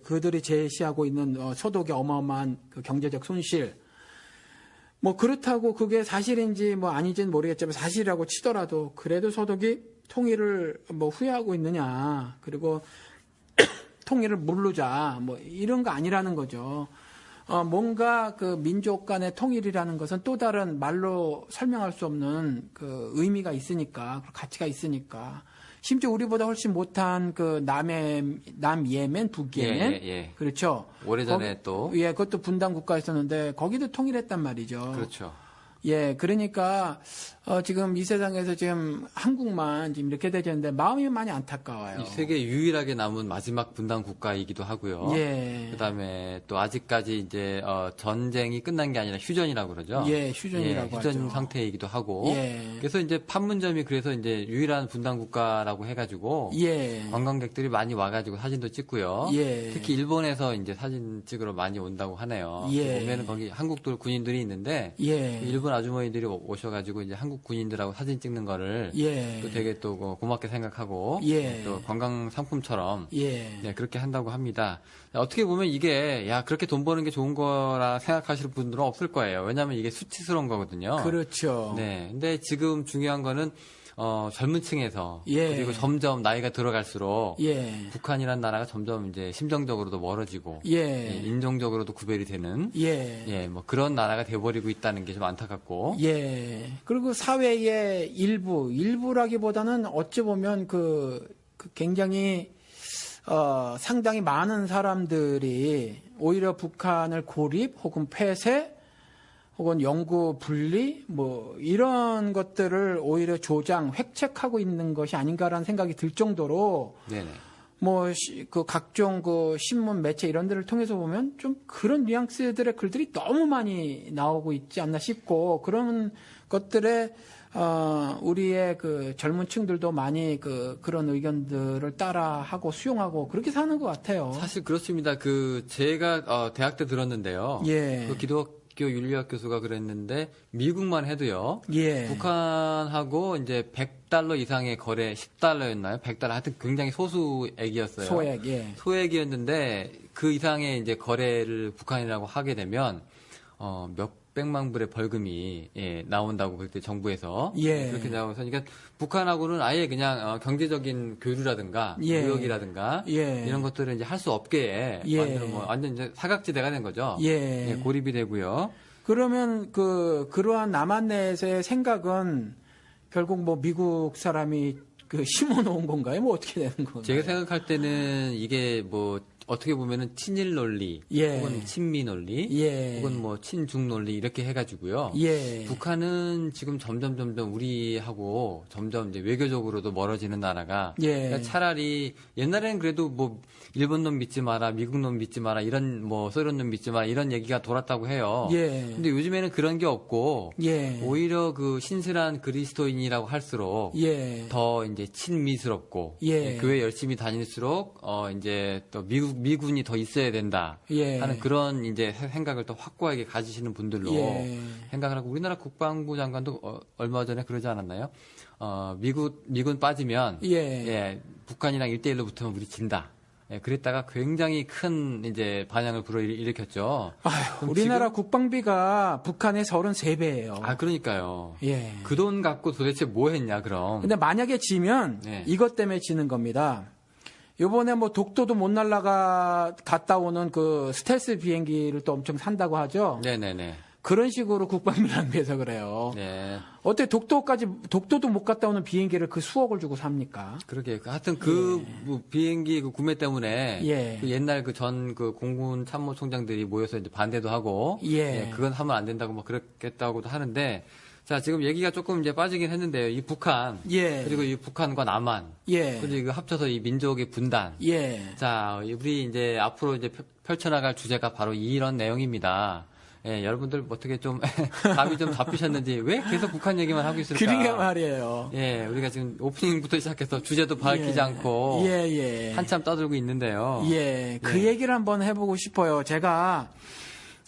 Speaker 3: 그들이 제시하고 있는 소독의 어마어마한 경제적 손실. 그렇다고 그게 사실인지 아닌지는 모르겠지만 사실이라고 치더라도 그래도 소독이 통일을 후회하고 있느냐. 그리고 통일을 모르자. 이런 거 아니라는 거죠. 뭔가 민족 간의 통일이라는 것은 또 다른 말로 설명할 수 없는 의미가 있으니까, 가치가 있으니까. 심지어 우리보다 훨씬 못한 남예멘, 북예멘.
Speaker 2: 예.
Speaker 3: 그렇죠.
Speaker 2: 오래전에
Speaker 3: 그것도 분단 국가였었는데, 거기도 통일했단 말이죠.
Speaker 2: 그렇죠.
Speaker 3: 예, 그러니까 지금 이 세상에서 지금 한국만 지금 이렇게 되졌는데 마음이 많이 안타까워요.
Speaker 2: 이 세계 유일하게 남은 마지막 분단 국가이기도 하고요.
Speaker 3: 예.
Speaker 2: 그다음에 또 아직까지 이제 전쟁이 끝난 게 아니라 휴전이라고 그러죠.
Speaker 3: 예, 휴전이라고
Speaker 2: 휴전
Speaker 3: 하죠.
Speaker 2: 상태이기도 하고.
Speaker 3: 예.
Speaker 2: 그래서 이제 판문점이 그래서 이제 유일한 분단 국가라고 해가지고
Speaker 3: 예.
Speaker 2: 관광객들이 많이 와가지고 사진도 찍고요.
Speaker 3: 예.
Speaker 2: 특히 일본에서 이제 사진 찍으러 많이 온다고 하네요.
Speaker 3: 예.
Speaker 2: 보면은 거기 한국 군인들이 있는데
Speaker 3: 예.
Speaker 2: 일본 아주머니들이 오셔가지고 이제 한국 군인들하고 사진 찍는 거를
Speaker 3: 예.
Speaker 2: 또 되게 또 고맙게 생각하고
Speaker 3: 예.
Speaker 2: 또 관광 상품처럼
Speaker 3: 예.
Speaker 2: 네, 그렇게 한다고 합니다. 어떻게 보면 이게 그렇게 돈 버는 게 좋은 거라 생각하시는 분들은 없을 거예요. 왜냐하면 이게 수치스러운 거거든요.
Speaker 3: 그렇죠.
Speaker 2: 네, 근데 지금 중요한 거는 젊은 층에서
Speaker 3: 예.
Speaker 2: 그리고 점점 나이가 들어갈수록
Speaker 3: 예.
Speaker 2: 북한이라는 나라가 점점 이제 심정적으로도 멀어지고
Speaker 3: 예.
Speaker 2: 인종적으로도 구별이 되는
Speaker 3: 예.
Speaker 2: 그런 나라가 돼버리고 있다는 게 좀 안타깝고
Speaker 3: 예. 그리고 사회의 일부라기보다는 어찌 보면 굉장히 상당히 많은 사람들이 오히려 북한을 고립 혹은 폐쇄 혹은 영구 분리 이런 것들을 오히려 획책하고 있는 것이 아닌가라는 생각이 들 정도로
Speaker 2: 네네.
Speaker 3: 각종 신문 매체 이런 데를 통해서 보면 좀 그런 뉘앙스들의 글들이 너무 많이 나오고 있지 않나 싶고 그런 것들에 우리의 젊은 층들도 많이 그런 의견들을 따라하고 수용하고 그렇게 사는 것 같아요.
Speaker 2: 사실 그렇습니다. 제가 대학 때 들었는데요.
Speaker 3: 예.
Speaker 2: 기독교 윤리학 교수가 그랬는데 미국만 해도요.
Speaker 3: 예.
Speaker 2: 북한하고 이제 100달러 이상의 거래 10달러였나요? 100달러 하여튼 굉장히 소수액이었어요.
Speaker 3: 소액. 예.
Speaker 2: 소액이었는데 그 이상의 이제 거래를 북한이라고 하게 되면 몇백만 불의 벌금이 나온다고 그때 정부에서
Speaker 3: 예.
Speaker 2: 그렇게 나와서 그러니까 북한하고는 아예 그냥 경제적인 교류라든가
Speaker 3: 예.
Speaker 2: 무역이라든가
Speaker 3: 예.
Speaker 2: 이런 것들을 이제 할 수 없게
Speaker 3: 예.
Speaker 2: 만들어 완전 이제 사각지대가 된 거죠.
Speaker 3: 예.
Speaker 2: 고립이 되고요.
Speaker 3: 그러면 그러한 남한 내에서의 생각은 결국 미국 사람이 심어 놓은 건가요? 어떻게 되는 건가요?
Speaker 2: 제가 생각할 때는 이게 어떻게 보면은 친일 논리,
Speaker 3: 예.
Speaker 2: 혹은 친미 논리,
Speaker 3: 예.
Speaker 2: 혹은 친중 논리 이렇게 해가지고요.
Speaker 3: 예.
Speaker 2: 북한은 지금 점점 우리하고 점점 이제 외교적으로도 멀어지는 나라가.
Speaker 3: 예.
Speaker 2: 그러니까 차라리 옛날에는 그래도 일본 놈 믿지 마라, 미국 놈 믿지 마라, 이런 소련 놈 믿지 마라 이런 얘기가 돌았다고 해요.
Speaker 3: 예.
Speaker 2: 근데 요즘에는 그런 게 없고
Speaker 3: 예.
Speaker 2: 오히려 신실한 그리스도인이라고 할수록
Speaker 3: 예.
Speaker 2: 더 이제 친미스럽고
Speaker 3: 예.
Speaker 2: 교회 열심히 다닐수록 이제 또 미국 미군이 더 있어야 된다
Speaker 3: 예.
Speaker 2: 하는 그런 이제 생각을 더 확고하게 가지시는 분들로
Speaker 3: 예.
Speaker 2: 생각을 하고 우리나라 국방부 장관도 얼마 전에 그러지 않았나요? 미군 빠지면 예, 북한이랑 1대1로 붙으면 우리 진다. 예, 그랬다가 굉장히 큰 이제 반향을 불어일으켰죠.
Speaker 3: 아휴, 우리나라 국방비가 북한의 33배예요.
Speaker 2: 아, 그러니까요.
Speaker 3: 예.
Speaker 2: 그 돈 갖고 도대체 뭐 했냐, 그럼.
Speaker 3: 근데 만약에 지면
Speaker 2: 네.
Speaker 3: 이것 때문에 지는 겁니다. 요번에 뭐 독도도 못 갔다 오는 그 스텔스 비행기를 또 엄청 산다고 하죠.
Speaker 2: 네네네.
Speaker 3: 그런 식으로 국방비를 낭비해서 그래요.
Speaker 2: 네.
Speaker 3: 어떻게 독도도 못 갔다 오는 비행기를 그 수억을 주고 삽니까?
Speaker 2: 그러게. 하여튼 뭐 비행기 그 구매 때문에
Speaker 3: 예.
Speaker 2: 그 옛날 그 전 그 공군 참모총장들이 모여서 이제 반대도 하고
Speaker 3: 예.
Speaker 2: 그건 하면 안 된다고 뭐 그랬겠다고도 하는데 자, 지금 얘기가 조금 이제 빠지긴 했는데요. 이 북한
Speaker 3: 예.
Speaker 2: 그리고 이 북한과 남한
Speaker 3: 예.
Speaker 2: 그리고 이거 합쳐서 이 민족의 분단.
Speaker 3: 예.
Speaker 2: 자, 우리 이제 앞으로 이제 펼쳐나갈 주제가 바로 이런 내용입니다. 예, 여러분들 어떻게 좀 감이 좀 잡히셨는지 왜 계속 북한 얘기만 하고 있을까?
Speaker 3: 그러게 말이에요.
Speaker 2: 예, 우리가 지금 오프닝부터 시작해서 주제도 밝히지 않고 한참 떠들고 있는데요.
Speaker 3: 예, 그 얘기를 한번 해보고 싶어요. 제가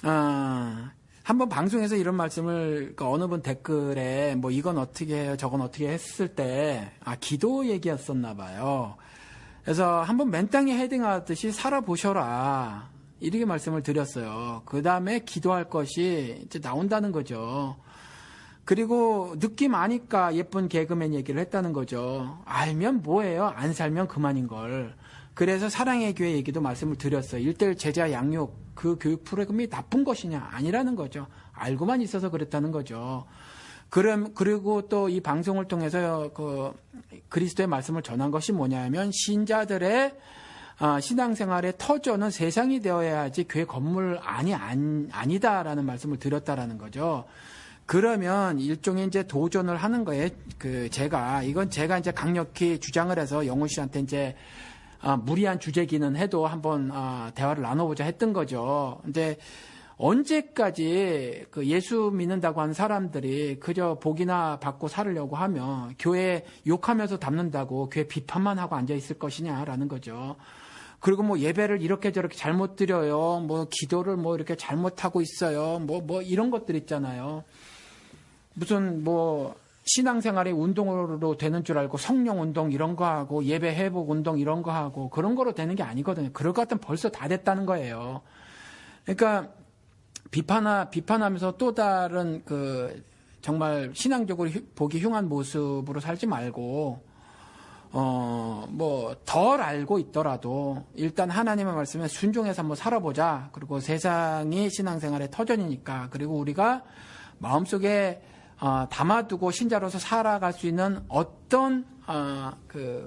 Speaker 3: 한번 방송에서 이런 말씀을 어느 분 댓글에 뭐 이건 어떻게 해요, 저건 어떻게 했을 때 기도 얘기였었나 봐요. 그래서 한번 맨땅에 헤딩하듯이 살아보셔라. 이렇게 말씀을 드렸어요. 그 다음에 기도할 것이 이제 나온다는 거죠. 그리고 느낌 아니까 예쁜 개그맨 얘기를 했다는 거죠. 알면 뭐예요? 안 살면 그만인 걸. 그래서 사랑의 교회 얘기도 말씀을 드렸어요. 1:1 제자 양육 그 교육 프로그램이 나쁜 것이냐? 아니라는 거죠. 알고만 있어서 그랬다는 거죠. 그리고 또 이 방송을 통해서 그리스도의 말씀을 전한 것이 뭐냐면 신자들의 신앙생활의 터전은 세상이 되어야지 교회 건물 아니다라는 말씀을 드렸다라는 거죠. 그러면 일종의 이제 도전을 하는 거예요. 제가 이제 강력히 주장을 해서 영훈 씨한테 이제 무리한 주제기는 해도 한번 대화를 나눠보자 했던 거죠. 근데 언제까지 예수 믿는다고 하는 사람들이 그저 복이나 받고 살으려고 하면 교회 욕하면서 담는다고 교회 비판만 하고 앉아 있을 것이냐라는 거죠. 그리고 뭐 예배를 이렇게 저렇게 잘못 드려요. 뭐 기도를 뭐 이렇게 잘못하고 있어요. 뭐 이런 것들 있잖아요. 무슨 뭐 신앙생활이 운동으로 되는 줄 알고 성령 운동 이런 거 하고 예배 회복 운동 이런 거 하고 그런 거로 되는 게 아니거든요. 그럴 것 같으면 벌써 다 됐다는 거예요. 그러니까 비판하면서 또 다른 정말 신앙적으로 보기 흉한 모습으로 살지 말고 뭐 덜 알고 있더라도 일단 하나님의 말씀에 순종해서 한번 살아보자. 그리고 세상이 신앙생활의 터전이니까. 그리고 우리가 마음속에 담아두고 신자로서 살아갈 수 있는 어떤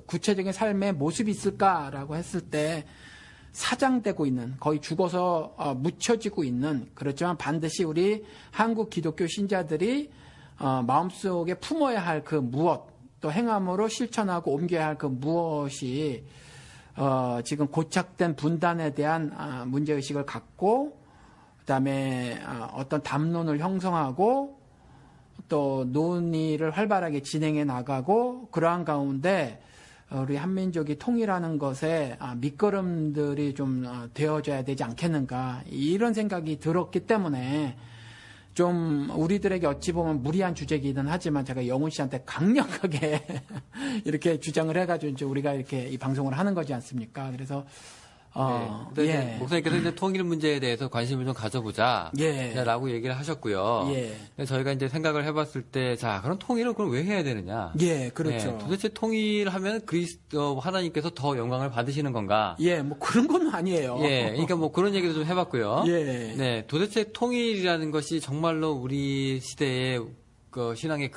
Speaker 3: 구체적인 삶의 모습이 있을까라고 했을 때 사장되고 있는 거의 죽어서 묻혀지고 있는 그렇지만 반드시 우리 한국 기독교 신자들이 마음속에 품어야 할 그 무엇 또 행함으로 실천하고 옮겨야 할 그 무엇이 지금 고착된 분단에 대한 문제의식을 갖고 그다음에 어떤 담론을 형성하고 또 논의를 활발하게 진행해 나가고 그러한 가운데 우리 한민족이 통일하는 것에 밑거름들이 좀 되어져야 되지 않겠는가 이런 생각이 들었기 때문에 좀 우리들에게 어찌 보면 무리한 주제이긴 하지만 제가 영훈 씨한테 강력하게 이렇게 주장을 해가지고 이제 우리가 이렇게 이 방송을 하는 거지 않습니까? 그래서
Speaker 2: 네. 목사님께서 이제 통일 문제에 대해서 관심을 좀 가져보자. 라고 얘기를 하셨고요. 저희가 이제 생각을 해봤을 때, 자, 그럼 통일은 그럼 왜 해야 되느냐?
Speaker 3: 그렇죠.
Speaker 2: 도대체 통일하면 그리스도 하나님께서 더 영광을 받으시는 건가?
Speaker 3: 뭐 그런 건 아니에요.
Speaker 2: 그러니까 뭐 그런 얘기도 좀 해봤고요. 네, 도대체 통일이라는 것이 정말로 우리 시대에 신앙의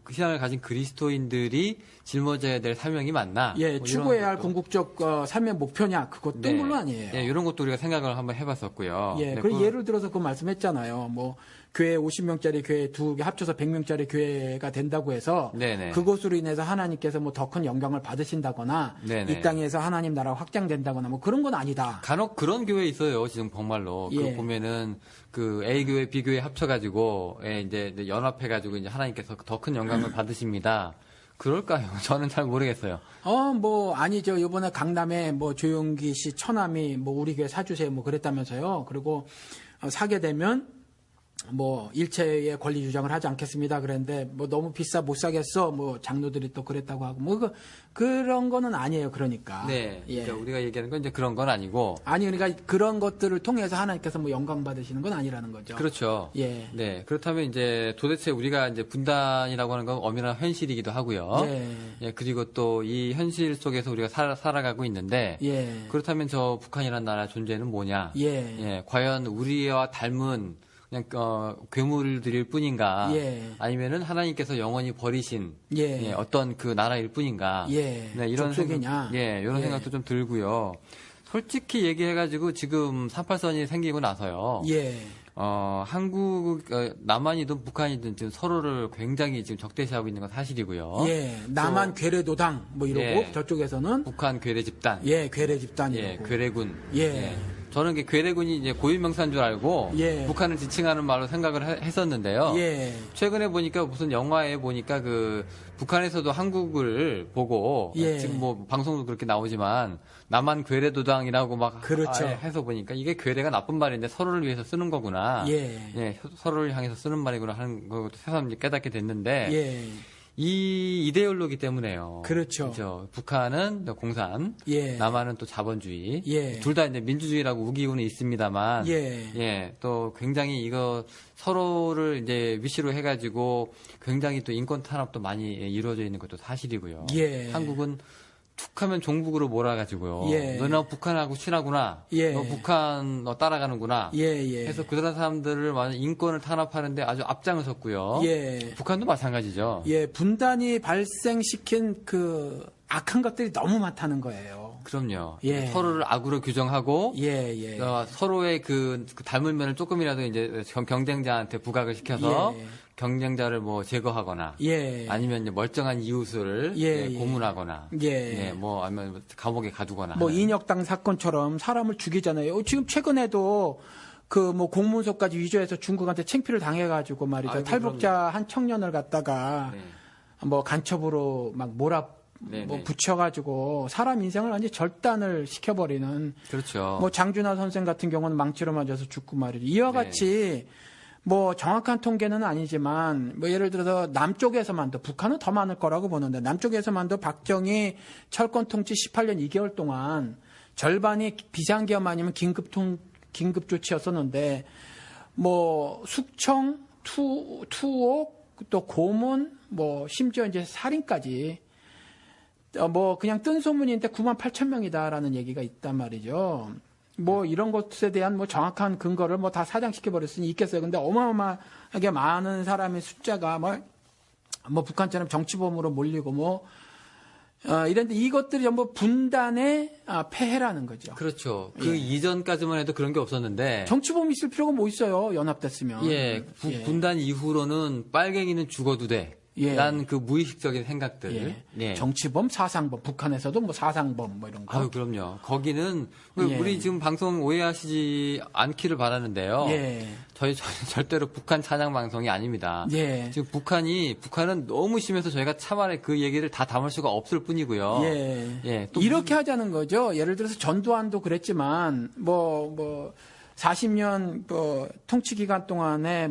Speaker 2: 신앙을 가진 그리스도인들이 짊어져야 될 사명이 맞나? 뭐
Speaker 3: 추구해야 할 궁극적 삶의 목표냐? 그것도 물론 아니에요.
Speaker 2: 이런 것도 우리가 생각을 한번 해봤었고요.
Speaker 3: 그리고 예를 들어서 그 말씀했잖아요. 뭐 교회 50명짜리 교회 두 개 합쳐서 100명짜리 교회가 된다고 해서 그것으로 인해서 하나님께서 뭐 더 큰 영광을 받으신다거나 이 땅에서 하나님 나라가 확장된다거나 뭐 그런 건 아니다.
Speaker 2: 간혹 그런 교회 있어요. 지금 정말로 그 보면은 그 A 교회, B 교회 합쳐가지고 이제 연합해가지고 이제 하나님께서 더 큰 영광을 받으십니다. 그럴까요? 저는 잘 모르겠어요.
Speaker 3: 뭐 아니죠. 이번에 강남에 뭐 조용기 씨 처남이 뭐 우리 교회 사주세요 뭐 그랬다면서요. 그리고 사게 되면 뭐 일체의 권리 주장을 하지 않겠습니다. 그랬는데 뭐 너무 비싸 못 사겠어. 뭐 장로들이 또 그랬다고 하고 뭐 그런 거는 아니에요. 그러니까.
Speaker 2: 네.
Speaker 3: 예.
Speaker 2: 그러니까 우리가 얘기하는 건 이제 그런 건 아니고.
Speaker 3: 아니 그러니까 그런 것들을 통해서 하나님께서 뭐 영광 받으시는 건 아니라는 거죠.
Speaker 2: 그렇죠.
Speaker 3: 예.
Speaker 2: 네. 그렇다면 이제 도대체 우리가 이제 분단이라고 하는 건 엄연한 현실이기도 하고요.
Speaker 3: 예.
Speaker 2: 예. 그리고 또 이 현실 속에서 우리가 살아가고 있는데.
Speaker 3: 예.
Speaker 2: 그렇다면 저 북한이라는 나라 존재는 뭐냐?
Speaker 3: 예.
Speaker 2: 예. 과연 우리와 닮은 그냥 괴물들일 뿐인가?
Speaker 3: 예.
Speaker 2: 아니면은 하나님께서 영원히 버리신
Speaker 3: 예.
Speaker 2: 예, 어떤 그 나라일 뿐인가?
Speaker 3: 예.
Speaker 2: 네, 이런
Speaker 3: 족속이냐?
Speaker 2: 이런
Speaker 3: 예.
Speaker 2: 생각도 좀 들고요. 솔직히 얘기해가지고 지금 38선이 생기고 나서요.
Speaker 3: 예.
Speaker 2: 한국 남한이든 북한이든 지금 서로를 굉장히 지금 적대시하고 있는 건 사실이고요.
Speaker 3: 예. 남한 괴뢰도당 뭐 이러고
Speaker 2: 예.
Speaker 3: 저쪽에서는
Speaker 2: 북한 괴뢰 집단,
Speaker 3: 예, 괴뢰 집단이고.
Speaker 2: 예, 괴뢰군.
Speaker 3: 예.
Speaker 2: 저는 괴뢰군이 이제 고유명사인 줄 알고
Speaker 3: 예.
Speaker 2: 북한을 지칭하는 말로 생각을 했었는데요.
Speaker 3: 예.
Speaker 2: 최근에 보니까 무슨 영화에 보니까 북한에서도 한국을 보고
Speaker 3: 예.
Speaker 2: 지금 뭐 방송도 그렇게 나오지만 남한 괴뢰도당이라고 막
Speaker 3: 그렇죠.
Speaker 2: 해서 보니까 이게 괴뢰가 나쁜 말인데 서로를 위해서 쓰는 거구나.
Speaker 3: 예.
Speaker 2: 서로를 향해서 쓰는 말이구나 하는 걸 새삼 깨닫게 됐는데
Speaker 3: 예.
Speaker 2: 이 이데올로기 때문에요.
Speaker 3: 그렇죠.
Speaker 2: 북한은 공산,
Speaker 3: 예.
Speaker 2: 남한은 또 자본주의.
Speaker 3: 예.
Speaker 2: 둘 다 이제 민주주의라고 우기고는 있습니다만,
Speaker 3: 예.
Speaker 2: 또 굉장히 이거 서로를 이제 위시로 해가지고 굉장히 또 인권 탄압도 많이 이루어져 있는 것도 사실이고요.
Speaker 3: 예.
Speaker 2: 한국은 툭하면 종북으로 몰아가지고요.
Speaker 3: 예.
Speaker 2: 너는 북한하고 친하구나.
Speaker 3: 예.
Speaker 2: 너 북한 너 따라가는구나.
Speaker 3: 예.
Speaker 2: 해서 그런 사람들을 완전 인권을 탄압하는데 아주 앞장을 섰고요.
Speaker 3: 예.
Speaker 2: 북한도 마찬가지죠.
Speaker 3: 예. 분단이 발생시킨 그 악한 것들이 너무 많다는 거예요.
Speaker 2: 그럼요.
Speaker 3: 예.
Speaker 2: 서로를 악으로 규정하고
Speaker 3: 예.
Speaker 2: 서로의 그 닮은 면을 조금이라도 이제 경쟁자한테 부각을 시켜서
Speaker 3: 예.
Speaker 2: 경쟁자를 뭐 제거하거나
Speaker 3: 예.
Speaker 2: 아니면 이제 멀쩡한 이웃을
Speaker 3: 예.
Speaker 2: 고문하거나 뭐 아니면 감옥에 가두거나
Speaker 3: 뭐
Speaker 2: 하는.
Speaker 3: 인혁당 사건처럼 사람을 죽이잖아요. 지금 최근에도 그 뭐 공문서까지 위조해서 중국한테 창피를 당해가지고 말이죠.
Speaker 2: 아이고,
Speaker 3: 탈북자 한 청년을 갖다가 뭐 간첩으로 막 뭐 붙여가지고 사람 인생을 완전히 절단을 시켜버리는.
Speaker 2: 그렇죠.
Speaker 3: 뭐 장준하 선생 같은 경우는 망치로 맞아서 죽고 말이죠. 이와 같이 뭐 정확한 통계는 아니지만 뭐 예를 들어서 남쪽에서만도 북한은 더 많을 거라고 보는데 남쪽에서만도 박정희 철권 통치 18년 2개월 동안 절반이 비상계엄 아니면 긴급 조치였었는데 뭐 숙청, 투옥, 또 고문, 뭐 심지어 이제 살인까지 뭐 그냥 뜬 소문인데 98,000명이다라는 얘기가 있단 말이죠. 뭐 이런 것에 대한 뭐 정확한 근거를 뭐 다 사장시켜 버렸으니 있겠어요. 근데 어마어마하게 많은 사람의 숫자가 뭐 북한처럼 정치범으로 몰리고 뭐 이런데 이것들이 전부 분단의 폐해라는 거죠.
Speaker 2: 그렇죠. 그 이전까지만 해도 그런 게 없었는데
Speaker 3: 정치범이 있을 필요가 뭐 있어요. 연합됐으면.
Speaker 2: 분단 이후로는 빨갱이는 죽어도 돼. 난 그 무의식적인 생각들.
Speaker 3: 정치범, 사상범, 북한에서도 뭐 사상범 뭐 이런 거.
Speaker 2: 아유, 그럼요. 거기는 우리 지금 방송 오해하시지 않기를 바라는데요. 저희 절대로 북한 찬양 방송이 아닙니다. 지금 북한은 너무 심해서 저희가 차마에 그 얘기를 다 담을 수가 없을 뿐이고요.
Speaker 3: 또 이렇게 하자는 거죠. 예를 들어서 전두환도 그랬지만 뭐 40년 통치 기간 동안에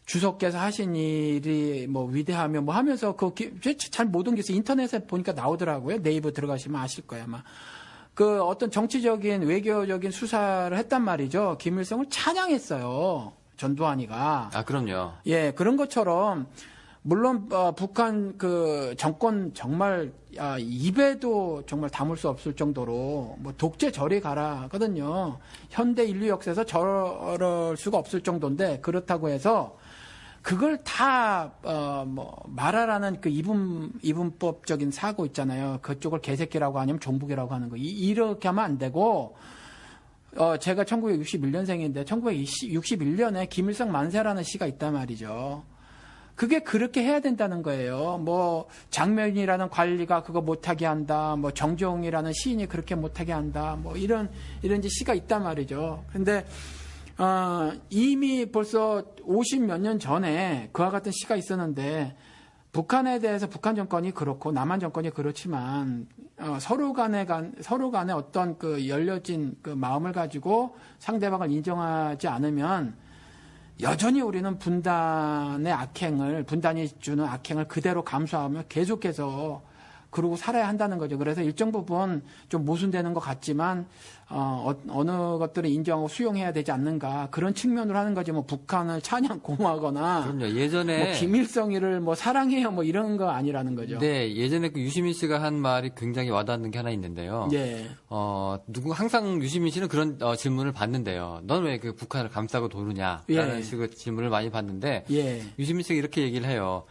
Speaker 3: 주석께서 하신 일이 뭐 위대하며 뭐 하면서 잘 못 옮겨서 인터넷에 보니까 나오더라고요. 네이버 들어가시면 아실 거예요, 아마. 그 어떤 정치적인 외교적인 수사를 했단 말이죠. 김일성을 찬양했어요. 전두환이가.
Speaker 2: 아, 그럼요.
Speaker 3: 그런 것처럼 물론 북한 그 정권 정말 입에도 정말 담을 수 없을 정도로 뭐 독재 저리 가라 하거든요. 현대 인류 역사에서 저럴 수가 없을 정도인데 그렇다고 해서 그걸 다 말하라는 그 이분법적인 사고 있잖아요. 그쪽을 개새끼라고 아니면 종북이라고 하는 거 이렇게 하면 안 되고 제가 1961년생인데 1961년에 김일성 만세라는 시가 있단 말이죠. 그게 그렇게 해야 된다는 거예요. 뭐 장면이라는 관리가 그거 못하게 한다. 뭐 정종이라는 시인이 그렇게 못하게 한다. 뭐 이런 이제 시가 있단 말이죠. 근데 이미 벌써 50몇 년 전에 그와 같은 시가 있었는데 북한에 대해서 북한 정권이 그렇고 남한 정권이 그렇지만 서로 간의 어떤 그 열려진 그 마음을 가지고 상대방을 인정하지 않으면 여전히 우리는 분단이 주는 악행을 그대로 감수하며 계속해서 그러고 살아야 한다는 거죠. 그래서 일정 부분 좀 모순되는 것 같지만 어느 것들을 인정하고 수용해야 되지 않는가 그런 측면으로 하는 거지. 뭐 북한을 찬양 공하거나
Speaker 2: 그럼요. 예전에
Speaker 3: 뭐 김일성이를 뭐 사랑해요 뭐 이런 거 아니라는 거죠.
Speaker 2: 네, 예전에 그 유시민 씨가 한 말이 굉장히 와닿는 게 하나 있는데요.
Speaker 3: 예.
Speaker 2: 항상 유시민 씨는 그런 질문을 받는데요. 넌 왜 그 북한을 감싸고 도느냐? 라는
Speaker 3: 예.
Speaker 2: 식으로 질문을 많이 받는데
Speaker 3: 예.
Speaker 2: 유시민 씨가 이렇게 얘기를 해요.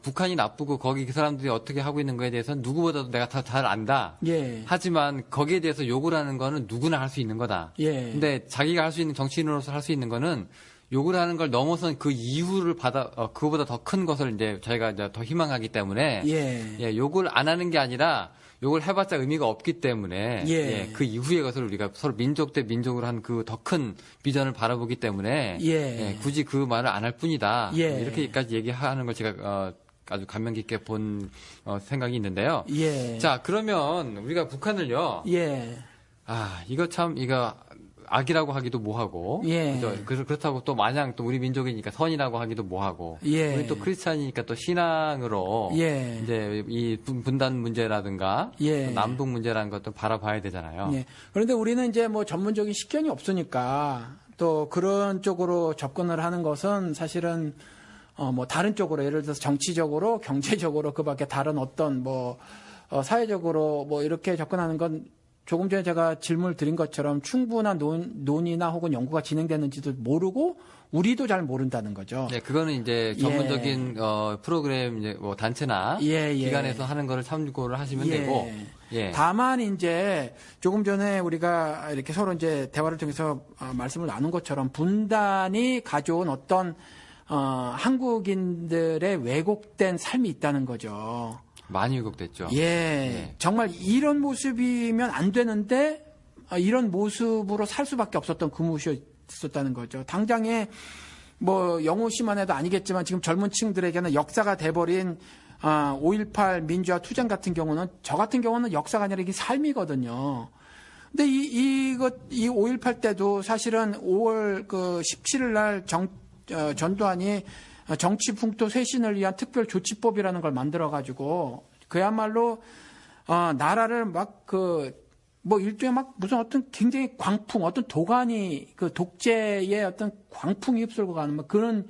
Speaker 2: 북한이 나쁘고 거기 그 사람들이 어떻게 하고 있는 거에 대해서는 누구보다도 내가 다 잘 안다.
Speaker 3: 예.
Speaker 2: 하지만 거기에 대해서 욕을 하는 거는 누구나 할 수 있는 거다.
Speaker 3: 예.
Speaker 2: 근데 자기가 할 수 있는 정치인으로서 할 수 있는 거는 욕을 하는 걸 넘어선 그 이유를 그거보다 더 큰 것을 이제 저희가 이제 더 희망하기 때문에
Speaker 3: 예.
Speaker 2: 욕을 안 하는 게 아니라 욕을 해봤자 의미가 없기 때문에
Speaker 3: 예.
Speaker 2: 그 이후의 것을 우리가 서로 민족 대 민족으로 한 그 더 큰 비전을 바라보기 때문에 굳이 그 말을 안 할 뿐이다. 이렇게까지 얘기하는 걸 제가 아주 감명 깊게 본 생각이 있는데요.
Speaker 3: 예.
Speaker 2: 자, 그러면 우리가 북한을요.
Speaker 3: 예.
Speaker 2: 이거 악이라고 하기도 뭐하고,
Speaker 3: 예.
Speaker 2: 그죠? 그렇다고 또 마냥 또 우리 민족이니까 선이라고 하기도 뭐하고,
Speaker 3: 예.
Speaker 2: 우리 또 크리스찬이니까 또 신앙으로
Speaker 3: 예.
Speaker 2: 이제 이 분단 문제라든가
Speaker 3: 예.
Speaker 2: 또 남북 문제라는 것도 바라봐야 되잖아요.
Speaker 3: 예. 그런데 우리는 이제 뭐 전문적인 식견이 없으니까 또 그런 쪽으로 접근을 하는 것은 사실은 뭐 다른 쪽으로 예를 들어서 정치적으로, 경제적으로 그밖에 다른 어떤 사회적으로 뭐 이렇게 접근하는 건 조금 전에 제가 질문을 드린 것처럼 충분한 논의나 혹은 연구가 진행되는지도 모르고 우리도 잘 모른다는 거죠.
Speaker 2: 네, 그거는 이제 전문적인 프로그램 이제 뭐 단체나 기관에서 하는 거를 참고를 하시면 되고. 예.
Speaker 3: 다만 이제 조금 전에 우리가 이렇게 서로 이제 대화를 통해서 말씀을 나눈 것처럼 분단이 가져온 어떤 한국인들의 왜곡된 삶이 있다는 거죠.
Speaker 2: 많이 왜곡됐죠.
Speaker 3: 예. 정말 이런 모습이면 안 되는데 이런 모습으로 살 수밖에 없었던 그 모습이었다는 거죠. 당장에 뭐 영호 씨만 해도 아니겠지만 지금 젊은 층들에게는 역사가 돼버린 5.18 민주화 투쟁 같은 경우는 저 같은 경우는 역사가 아니라 이게 삶이거든요. 근데 이 5.18 때도 사실은 5월 17일 날 전두환이 정치 풍토 쇄신을 위한 특별 조치법이라는 걸 만들어가지고 그야말로 나라를 일종의 무슨 어떤 굉장히 광풍, 어떤 도가니 그 독재의 어떤 광풍이 휩쓸고 가는 그런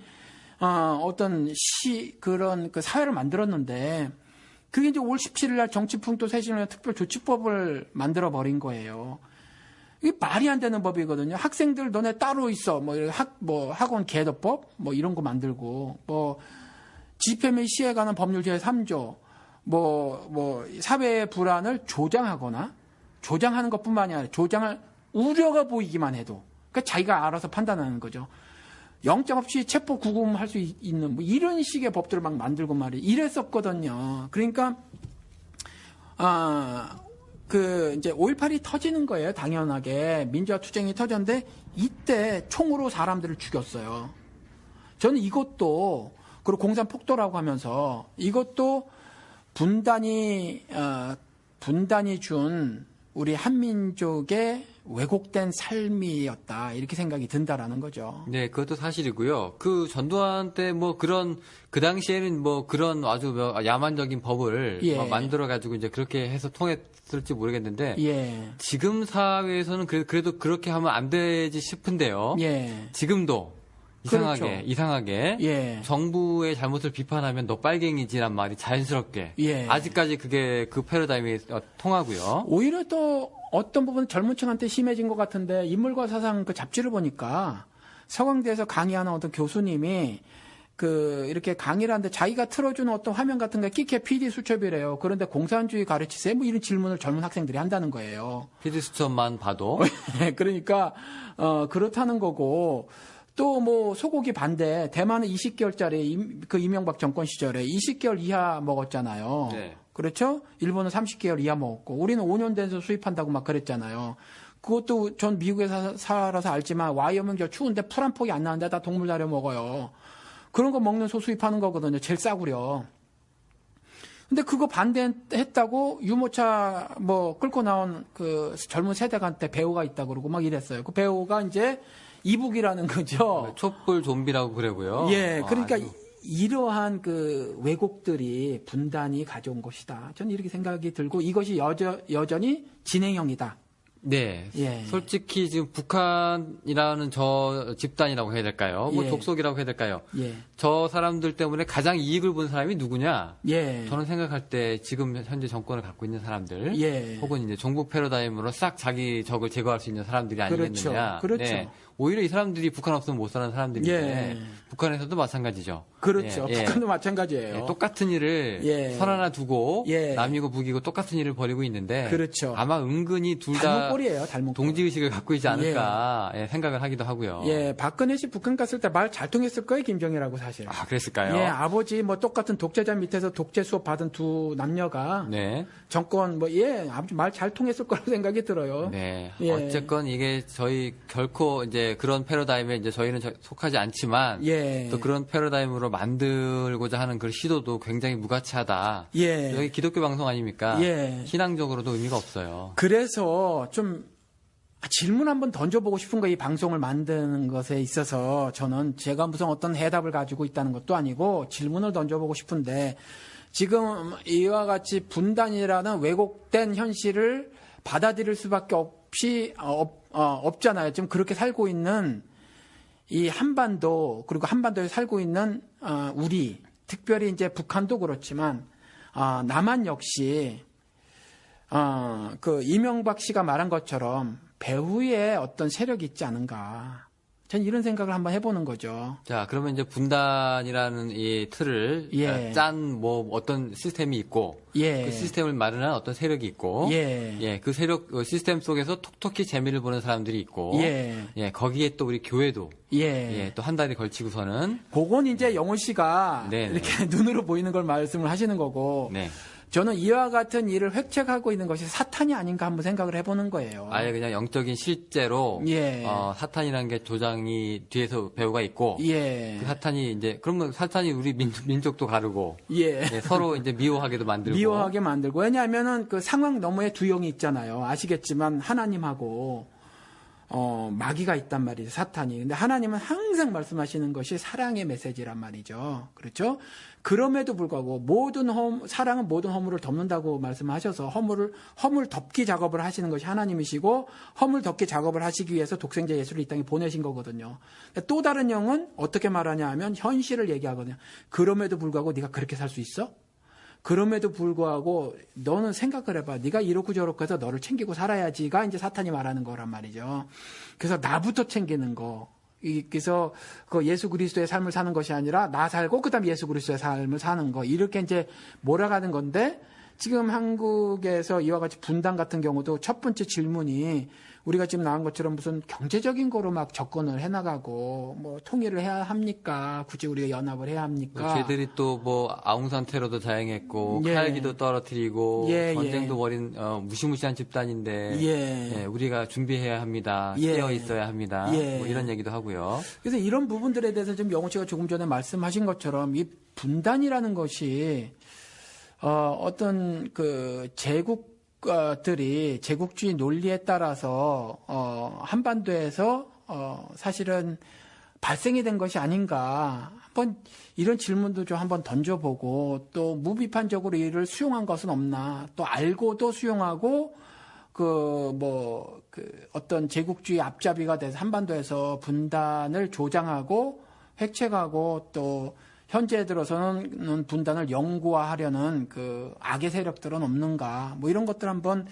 Speaker 3: 그런 그 사회를 만들었는데 그게 이제 5월 17일 날 정치 풍토 쇄신을 위한 특별 조치법을 만들어 버린 거예요. 이게 말이 안 되는 법이거든요. 학생들 너네 따로 있어. 학원 개도법 이런 거 만들고 집회 및 시에 관한 법률 제3조 사회의 불안을 조장하는 것뿐만이 아니라 조장할 우려가 보이기만 해도 그러니까 자기가 알아서 판단하는 거죠. 영장 없이 체포 구금할 수 있는 이런 식의 법들을 막 만들고 말이에요. 이랬었거든요. 그러니까 이제 5.18이 터지는 거예요. 당연하게. 민주화 투쟁이 터졌는데 이때 총으로 사람들을 죽였어요. 저는 이것도 그리고 공산 폭도라고 하면서 이것도 분단이 준 우리 한민족의 왜곡된 삶이었다. 이렇게 생각이 든다라는 거죠.
Speaker 2: 네, 그것도 사실이고요. 그 전두환 때 그 당시에는 그런 아주 야만적인 법을 만들어가지고 이제 그렇게 해서 통했을지 모르겠는데. 지금 사회에서는 그래도 그렇게 하면 안 되지 싶은데요. 지금도. 이상하게 정부의 잘못을 비판하면 너 빨갱이지란 말이 자연스럽게 아직까지 그게 그 패러다임이 통하고요.
Speaker 3: 오히려 또 어떤 부분은 젊은 층한테 심해진 것 같은데 인물과 사상 그 잡지를 보니까 서강대에서 강의하는 어떤 교수님이 이렇게 강의를 하는데 자기가 틀어주는 어떤 화면 같은 게 끼케 PD 수첩이래요. 그런데 공산주의 가르치세요? 이런 질문을 젊은 학생들이 한다는 거예요.
Speaker 2: PD 수첩만 봐도.
Speaker 3: 그러니까 그렇다는 거고. 또 소고기 반대. 대만은 20개월짜리 그 이명박 정권 시절에 20개월 이하 먹었잖아요.
Speaker 2: 네.
Speaker 3: 그렇죠? 일본은 30개월 이하 먹었고 우리는 5년 돼서 수입한다고 막 그랬잖아요. 그것도 전 미국에 살아서 알지만 와이어밍 저 추운데 풀 한 폭이 안 나는데 다 동물 다려 먹어요. 그런 거 먹는 소 수입하는 거거든요. 제일 싸구려. 근데 그거 반대했다고 유모차 뭐 끌고 나온 그 젊은 세대한테 배우가 있다 그러고 막 이랬어요. 그 배우가 이제 이북이라는 거죠.
Speaker 2: 촛불 좀비라고 그러고요.
Speaker 3: 예, 그러니까
Speaker 2: 아주.
Speaker 3: 이러한 그 왜곡들이 분단이 가져온 것이다. 저는 이렇게 생각이 들고 이것이 여전히 진행형이다.
Speaker 2: 네.
Speaker 3: 예.
Speaker 2: 솔직히 지금 북한이라는 저 집단이라고 해야 될까요? 뭐
Speaker 3: 예.
Speaker 2: 족속이라고 해야 될까요?
Speaker 3: 예.
Speaker 2: 저 사람들 때문에 가장 이익을 본 사람이 누구냐?
Speaker 3: 예.
Speaker 2: 저는 생각할 때 지금 현재 정권을 갖고 있는 사람들,
Speaker 3: 예.
Speaker 2: 혹은 이제 종북 패러다임으로 싹 자기 적을 제거할 수 있는 사람들이 아니겠느냐?
Speaker 3: 그렇죠.
Speaker 2: 네. 오히려 이 사람들이 북한 없으면 못 사는 사람들인데
Speaker 3: 예.
Speaker 2: 북한에서도 마찬가지죠.
Speaker 3: 그렇죠.
Speaker 2: 예, 예.
Speaker 3: 북한도 마찬가지예요.
Speaker 2: 예, 똑같은 일을
Speaker 3: 예.
Speaker 2: 선 하나 두고
Speaker 3: 예.
Speaker 2: 남이고 북이고 똑같은 일을 벌이고 있는데
Speaker 3: 그렇죠.
Speaker 2: 아마 은근히 둘 다
Speaker 3: 닮은 꼴이에요. 닮은 꼴.
Speaker 2: 동지의식을 갖고 있지 않을까 예, 생각을 하기도 하고요.
Speaker 3: 예, 박근혜 씨 북한 갔을 때 말 잘 통했을 거예요, 김정일하고 사실.
Speaker 2: 아, 그랬을까요?
Speaker 3: 예, 아버지 뭐 똑같은 독재자 밑에서 독재 수업 받은 두 남녀가
Speaker 2: 네.
Speaker 3: 정권 뭐 예, 아버지 말 잘 통했을 거라고 생각이 들어요.
Speaker 2: 네.
Speaker 3: 예.
Speaker 2: 어쨌건 이게 저희 결코 이제 그런 패러다임에 이제 저희는 속하지 않지만
Speaker 3: 예.
Speaker 2: 또 그런 패러다임으로 만들고자 하는 그 시도도 굉장히 무가치하다.
Speaker 3: 예.
Speaker 2: 여기 기독교 방송 아닙니까?
Speaker 3: 예.
Speaker 2: 신앙적으로도 의미가 없어요.
Speaker 3: 그래서 좀 질문 한번 던져보고 싶은 거예요. 이 방송을 만드는 것에 있어서 저는 제가 무슨 어떤 해답을 가지고 있다는 것도 아니고 질문을 던져보고 싶은데 지금 이와 같이 분단이라는 왜곡된 현실을 받아들일 수밖에 없잖아요. 지금 그렇게 살고 있는 이 한반도 그리고 한반도에 살고 있는 우리 특별히 이제 북한도 그렇지만 남한 역시 그 이명박 씨가 말한 것처럼 배후에 어떤 세력이 있지 않은가. 전 이런 생각을 한번 해보는 거죠.
Speaker 2: 자, 그러면 이제 분단이라는 이 틀을
Speaker 3: 예.
Speaker 2: 짠 뭐 어떤 시스템이 있고
Speaker 3: 예.
Speaker 2: 그 시스템을 마련한 어떤 세력이 있고
Speaker 3: 예.
Speaker 2: 그 세력 시스템 속에서 톡톡히 재미를 보는 사람들이 있고
Speaker 3: 예.
Speaker 2: 거기에 또 우리 교회도
Speaker 3: 예.
Speaker 2: 또 한 달에 걸치고서는
Speaker 3: 그건 이제 영훈 씨가
Speaker 2: 네.
Speaker 3: 이렇게 눈으로 보이는 걸 말씀을 하시는 거고
Speaker 2: 네.
Speaker 3: 저는 이와 같은 일을 획책하고 있는 것이 사탄이 아닌가 한번 생각을 해보는 거예요.
Speaker 2: 아예 그냥 영적인 실제로
Speaker 3: 예.
Speaker 2: 사탄이라는 게 조장이 뒤에서 배우가 있고
Speaker 3: 예.
Speaker 2: 그 사탄이 이제 그러면 사탄이 우리 민족도 가르고
Speaker 3: 예.
Speaker 2: 서로 이제 미워하게도 만들고
Speaker 3: 미워하게 만들고 왜냐하면은 그 상황 너머에 두 영이 있잖아요. 아시겠지만 하나님하고 마귀가 있단 말이죠. 사탄이. 근데 하나님은 항상 말씀하시는 것이 사랑의 메시지란 말이죠. 그렇죠? 그럼에도 불구하고 사랑은 모든 허물을 덮는다고 말씀하셔서 허물 덮기 작업을 하시는 것이 하나님이시고 허물 덮기 작업을 하시기 위해서 독생자 예수를 이 땅에 보내신 거거든요. 또 다른 영은 어떻게 말하냐 하면 현실을 얘기하거든요. 그럼에도 불구하고 네가 그렇게 살 수 있어? 그럼에도 불구하고 너는 생각을 해봐. 네가 이렇고 저렇고 해서 너를 챙기고 살아야지가 이제 사탄이 말하는 거란 말이죠. 그래서 나부터 챙기는 거. 그래서 그 예수 그리스도의 삶을 사는 것이 아니라 나 살고 그다음 예수 그리스도의 삶을 사는 거. 이렇게 이제 몰아가는 건데 지금 한국에서 이와 같이 분단 같은 경우도 첫 번째 질문이 우리가 지금 나온 것처럼 무슨 경제적인 거로 막 접근을 해나가고 뭐 통일을 해야 합니까? 굳이 우리가 연합을 해야 합니까?
Speaker 2: 쟤들이 또 뭐 아웅산 테러도 자행했고
Speaker 3: 예.
Speaker 2: 칼기도 떨어뜨리고
Speaker 3: 예,
Speaker 2: 전쟁도
Speaker 3: 예.
Speaker 2: 벌인 무시무시한 집단인데
Speaker 3: 예.
Speaker 2: 우리가 준비해야 합니다.
Speaker 3: 예.
Speaker 2: 깨어 있어야 합니다.
Speaker 3: 예.
Speaker 2: 뭐 이런 얘기도 하고요.
Speaker 3: 그래서 이런 부분들에 대해서 좀 영훈 씨가 조금 전에 말씀하신 것처럼 이 분단이라는 것이 어떤 그 제국들이 제국주의 논리에 따라서 한반도에서 사실은 발생이 된 것이 아닌가. 한번 이런 질문도 좀 한번 던져보고 또 무비판적으로 이를 수용한 것은 없나. 또 알고도 수용하고 어떤 제국주의 앞잡이가 돼서 한반도에서 분단을 조장하고 획책하고 또 현재 들어서는 분단을 영구화하려는 그 악의 세력들은 없는가. 뭐 이런 것들 한번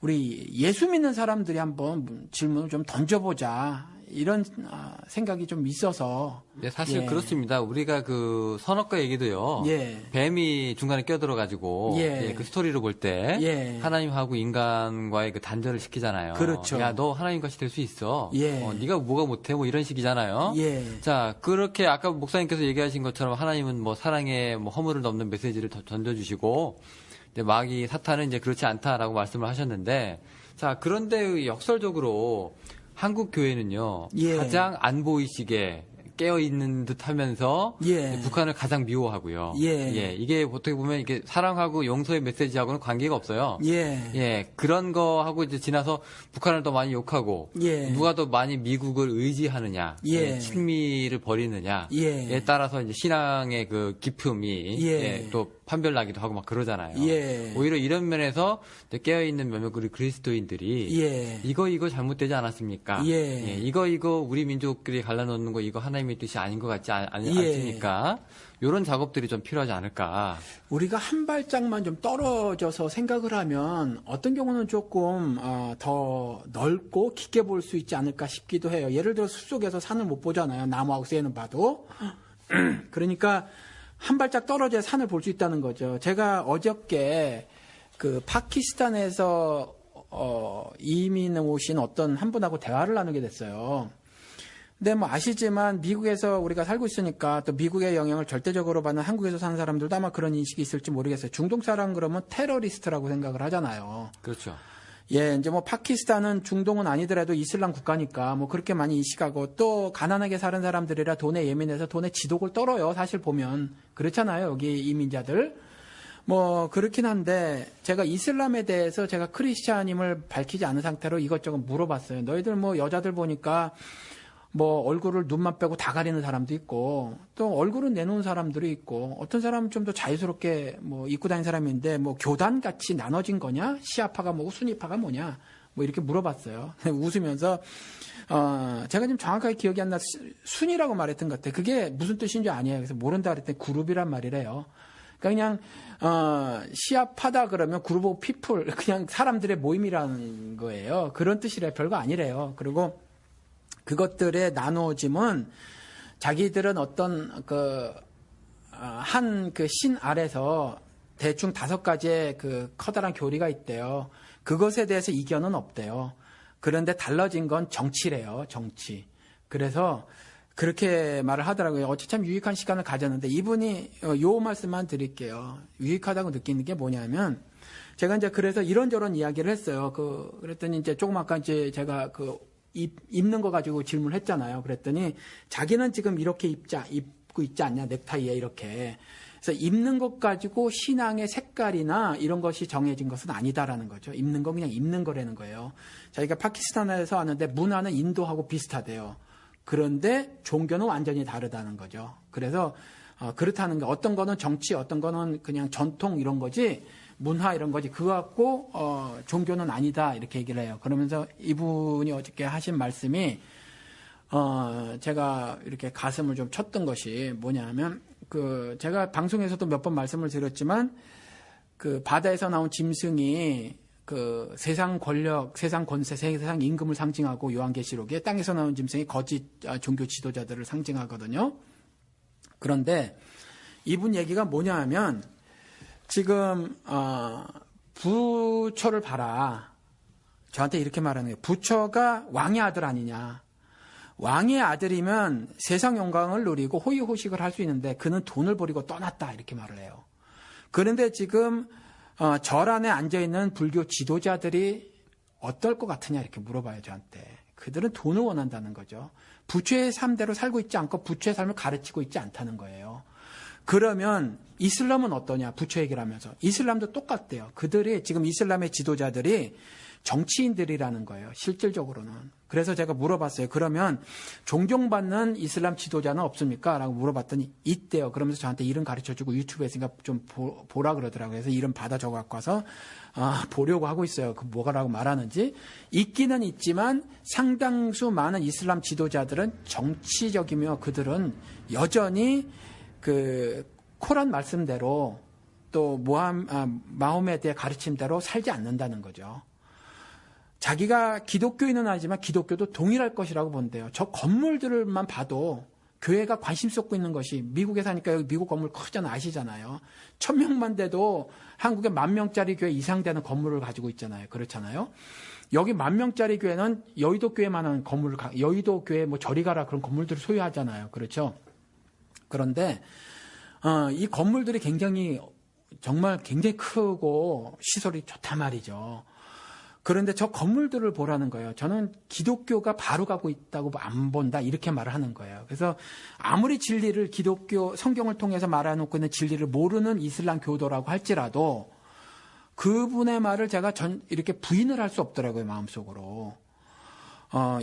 Speaker 3: 우리 예수 믿는 사람들이 한번 질문을 좀 던져보자. 이런 생각이 좀 있어서.
Speaker 2: 네, 사실
Speaker 3: 예.
Speaker 2: 그렇습니다. 우리가 그 선악과 얘기도요.
Speaker 3: 예.
Speaker 2: 뱀이 중간에 껴들어가지고
Speaker 3: 예.
Speaker 2: 그 스토리로 볼 때
Speaker 3: 예.
Speaker 2: 하나님하고 인간과의 그 단절을 시키잖아요.
Speaker 3: 그렇죠.
Speaker 2: 야, 너 하나님같이 될 수 있어.
Speaker 3: 예.
Speaker 2: 네가 뭐가 못해? 뭐 이런 식이잖아요.
Speaker 3: 예.
Speaker 2: 자, 그렇게 아까 목사님께서 얘기하신 것처럼 하나님은 뭐 사랑의 뭐 허물을 넘는 메시지를 던져주시고 이제 마귀 사탄은 이제 그렇지 않다라고 말씀을 하셨는데 자, 그런데 역설적으로 한국 교회는요
Speaker 3: 예.
Speaker 2: 가장 안 보이시게 깨어 있는 듯하면서
Speaker 3: 예.
Speaker 2: 북한을 가장 미워하고요.
Speaker 3: 예.
Speaker 2: 이게 어떻게 보면 이게 사랑하고 용서의 메시지하고는 관계가 없어요. 그런 거 하고 이제 지나서 북한을 더 많이 욕하고 누가 더 많이 미국을 의지하느냐, 친미를 버리느냐에 따라서 이제 신앙의 그 기품이 또 판별나기도 하고 막 그러잖아요. 오히려 이런 면에서 깨어있는 몇몇 우리 그리스도인들이 이거 잘못되지 않았습니까? 이거 우리 민족끼리 갈라놓는 거 이거 하나님의 뜻이 아닌 것 같지 않습니까? 이런 작업들이 좀 필요하지 않을까.
Speaker 3: 우리가 한 발짝만 좀 떨어져서 생각을 하면 어떤 경우는 조금 더 넓고 깊게 볼 수 있지 않을까 싶기도 해요. 예를 들어 숲속에서 산을 못 보잖아요. 나무하고 새는 봐도. 그러니까 한 발짝 떨어져야 산을 볼 수 있다는 거죠. 제가 어저께 그 파키스탄에서 이민 오신 어떤 한 분하고 대화를 나누게 됐어요. 근데 뭐 아시지만 미국에서 우리가 살고 있으니까 또 미국의 영향을 절대적으로 받는 한국에서 사는 사람들도 아마 그런 인식이 있을지 모르겠어요. 중동 사람 그러면 테러리스트라고 생각을 하잖아요.
Speaker 2: 그렇죠.
Speaker 3: 이제 뭐 파키스탄은 중동은 아니더라도 이슬람 국가니까 뭐 그렇게 많이 인식하고 또 가난하게 사는 사람들이라 돈에 예민해서 돈에 지독을 떨어요. 사실 보면 그렇잖아요. 여기 이민자들. 뭐 그렇긴 한데 제가 이슬람에 대해서 제가 크리스찬임을 밝히지 않은 상태로 이것저것 물어봤어요. 너희들 뭐 여자들 보니까 뭐 얼굴을 눈만 빼고 다 가리는 사람도 있고 또 얼굴은 내놓은 사람들이 있고 어떤 사람은 좀 더 자유스럽게 뭐 입고 다니는 사람인데 뭐 교단 같이 나눠진 거냐? 시아파가 뭐고 순위파가 뭐냐? 뭐 이렇게 물어봤어요. 웃으면서 제가 지금 정확하게 기억이 안 나 순이라고 말했던 것 같아요. 그게 무슨 뜻인지 아니에요. 그래서 모른다 그랬더니 그룹이란 말이래요. 그러니까 그냥 시합하다 그러면 그룹 오브 피플 그냥 사람들의 모임이라는 거예요. 그런 뜻이래. 별거 아니래요. 그리고 그것들의 나누어짐은 자기들은 어떤 한 그 신 아래서 대충 5가지의 그 커다란 교리가 있대요. 그것에 대해서 이견은 없대요. 그런데 달라진 건 정치래요. 정치. 그래서 그렇게 말을 하더라고요. 어찌 참 유익한 시간을 가졌는데 이분이 요 말씀만 드릴게요. 유익하다고 느끼는 게 뭐냐면 제가 이제 그래서 이런저런 이야기를 했어요. 그랬더니 이제 조금 아까 이제 제가 입는 거 가지고 질문을 했잖아요. 그랬더니 자기는 지금 이렇게 입고 있지 않냐. 넥타이에 이렇게. 그래서 입는 것 가지고 신앙의 색깔이나 이런 것이 정해진 것은 아니다라는 거죠. 입는 건 그냥 입는 거라는 거예요. 자기가 파키스탄에서 왔는데 문화는 인도하고 비슷하대요. 그런데 종교는 완전히 다르다는 거죠. 그래서 그렇다는 게 어떤 거는 정치, 어떤 거는 그냥 전통 이런 거지 문화 이런 거지 그거 갖고 종교는 아니다 이렇게 얘기를 해요. 그러면서 이분이 어저께 하신 말씀이 제가 이렇게 가슴을 좀 쳤던 것이 뭐냐면 제가 방송에서도 몇 번 말씀을 드렸지만 그 바다에서 나온 짐승이 그 세상 권력, 세상 권세, 세상 임금을 상징하고 요한계시록에 땅에서 나온 짐승이 거짓 종교 지도자들을 상징하거든요. 그런데 이분 얘기가 뭐냐 하면 지금 부처를 봐라. 저한테 이렇게 말하는 거예요. 부처가 왕의 아들 아니냐. 왕의 아들이면 세상 영광을 누리고 호의호식을 할 수 있는데 그는 돈을 버리고 떠났다 이렇게 말을 해요. 그런데 지금 절 안에 앉아있는 불교 지도자들이 어떨 것 같으냐 이렇게 물어봐요 저한테. 그들은 돈을 원한다는 거죠. 부처의 삶대로 살고 있지 않고 부처의 삶을 가르치고 있지 않다는 거예요. 그러면 이슬람은 어떠냐 부처 얘기를 하면서 이슬람도 똑같대요. 그들이 지금 이슬람의 지도자들이 정치인들이라는 거예요. 실질적으로는. 그래서 제가 물어봤어요. 그러면 존경받는 이슬람 지도자는 없습니까? 라고 물어봤더니 있대요. 그러면서 저한테 이름 가르쳐주고 유튜브에 있으니까 좀 보라 그러더라고요. 그래서 이름 받아 적어 갖고 와서 보려고 하고 있어요. 그 뭐라고 말하는지. 있기는 있지만 상당수 많은 이슬람 지도자들은 정치적이며 그들은 여전히 그 코란 말씀대로 또 마호메드의 가르침대로 살지 않는다는 거죠. 자기가 기독교인은 아니지만 기독교도 동일할 것이라고 본대요. 저 건물들만 봐도 교회가 관심 쏟고 있는 것이 미국에 사니까 여기 미국 건물 크잖아 아시잖아요. 1000명만 돼도 한국에 10,000명짜리 교회 이상 되는 건물을 가지고 있잖아요. 그렇잖아요. 여기 10,000명짜리 교회는 여의도 교회만한 건물을 여의도 교회 뭐 저리 가라 그런 건물들을 소유하잖아요. 그렇죠. 그런데 이 건물들이 정말 굉장히 크고 시설이 좋단 말이죠. 그런데 저 건물들을 보라는 거예요. 저는 기독교가 바로 가고 있다고 안 본다 이렇게 말을 하는 거예요. 그래서 아무리 진리를 기독교 성경을 통해서 말해놓고 있는 진리를 모르는 이슬람 교도라고 할지라도 그분의 말을 제가 이렇게 부인을 할 수 없더라고요, 마음속으로.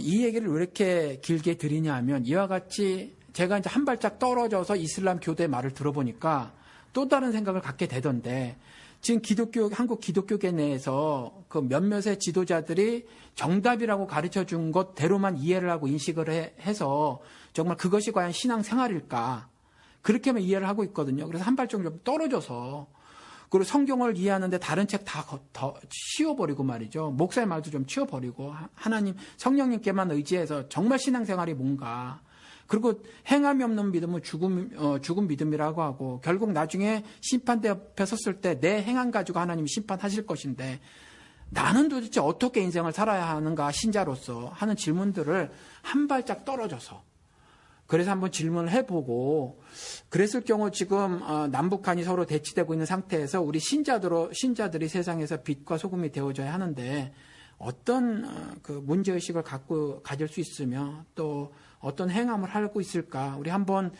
Speaker 3: 이 얘기를 왜 이렇게 길게 드리냐 하면 이와 같이 제가 이제 한 발짝 떨어져서 이슬람 교도의 말을 들어보니까 또 다른 생각을 갖게 되던데 지금 한국 기독교계 내에서 그 몇몇의 지도자들이 정답이라고 가르쳐 준 것대로만 이해를 하고 인식을 해서 정말 그것이 과연 신앙생활일까? 그렇게만 이해를 하고 있거든요. 그래서 한 발짝 좀 떨어져서 그리고 성경을 이해하는데 다른 책 다 치워버리고 말이죠. 목사의 말도 좀 치워버리고 하나님, 성령님께만 의지해서 정말 신앙생활이 뭔가. 그리고 행함이 없는 믿음은 죽은 믿음이라고 하고 결국 나중에 심판대 옆에 섰을 때 내 행함 가지고 하나님이 심판하실 것인데 나는 도대체 어떻게 인생을 살아야 하는가 신자로서 하는 질문들을 한 발짝 떨어져서 그래서 한번 질문을 해보고 그랬을 경우 지금 남북한이 서로 대치되고 있는 상태에서 우리 신자들이 세상에서 빛과 소금이 되어져야 하는데 어떤 그 문제의식을 가질 수 있으며 또 어떤 행함을 하고 있을까 우리 한번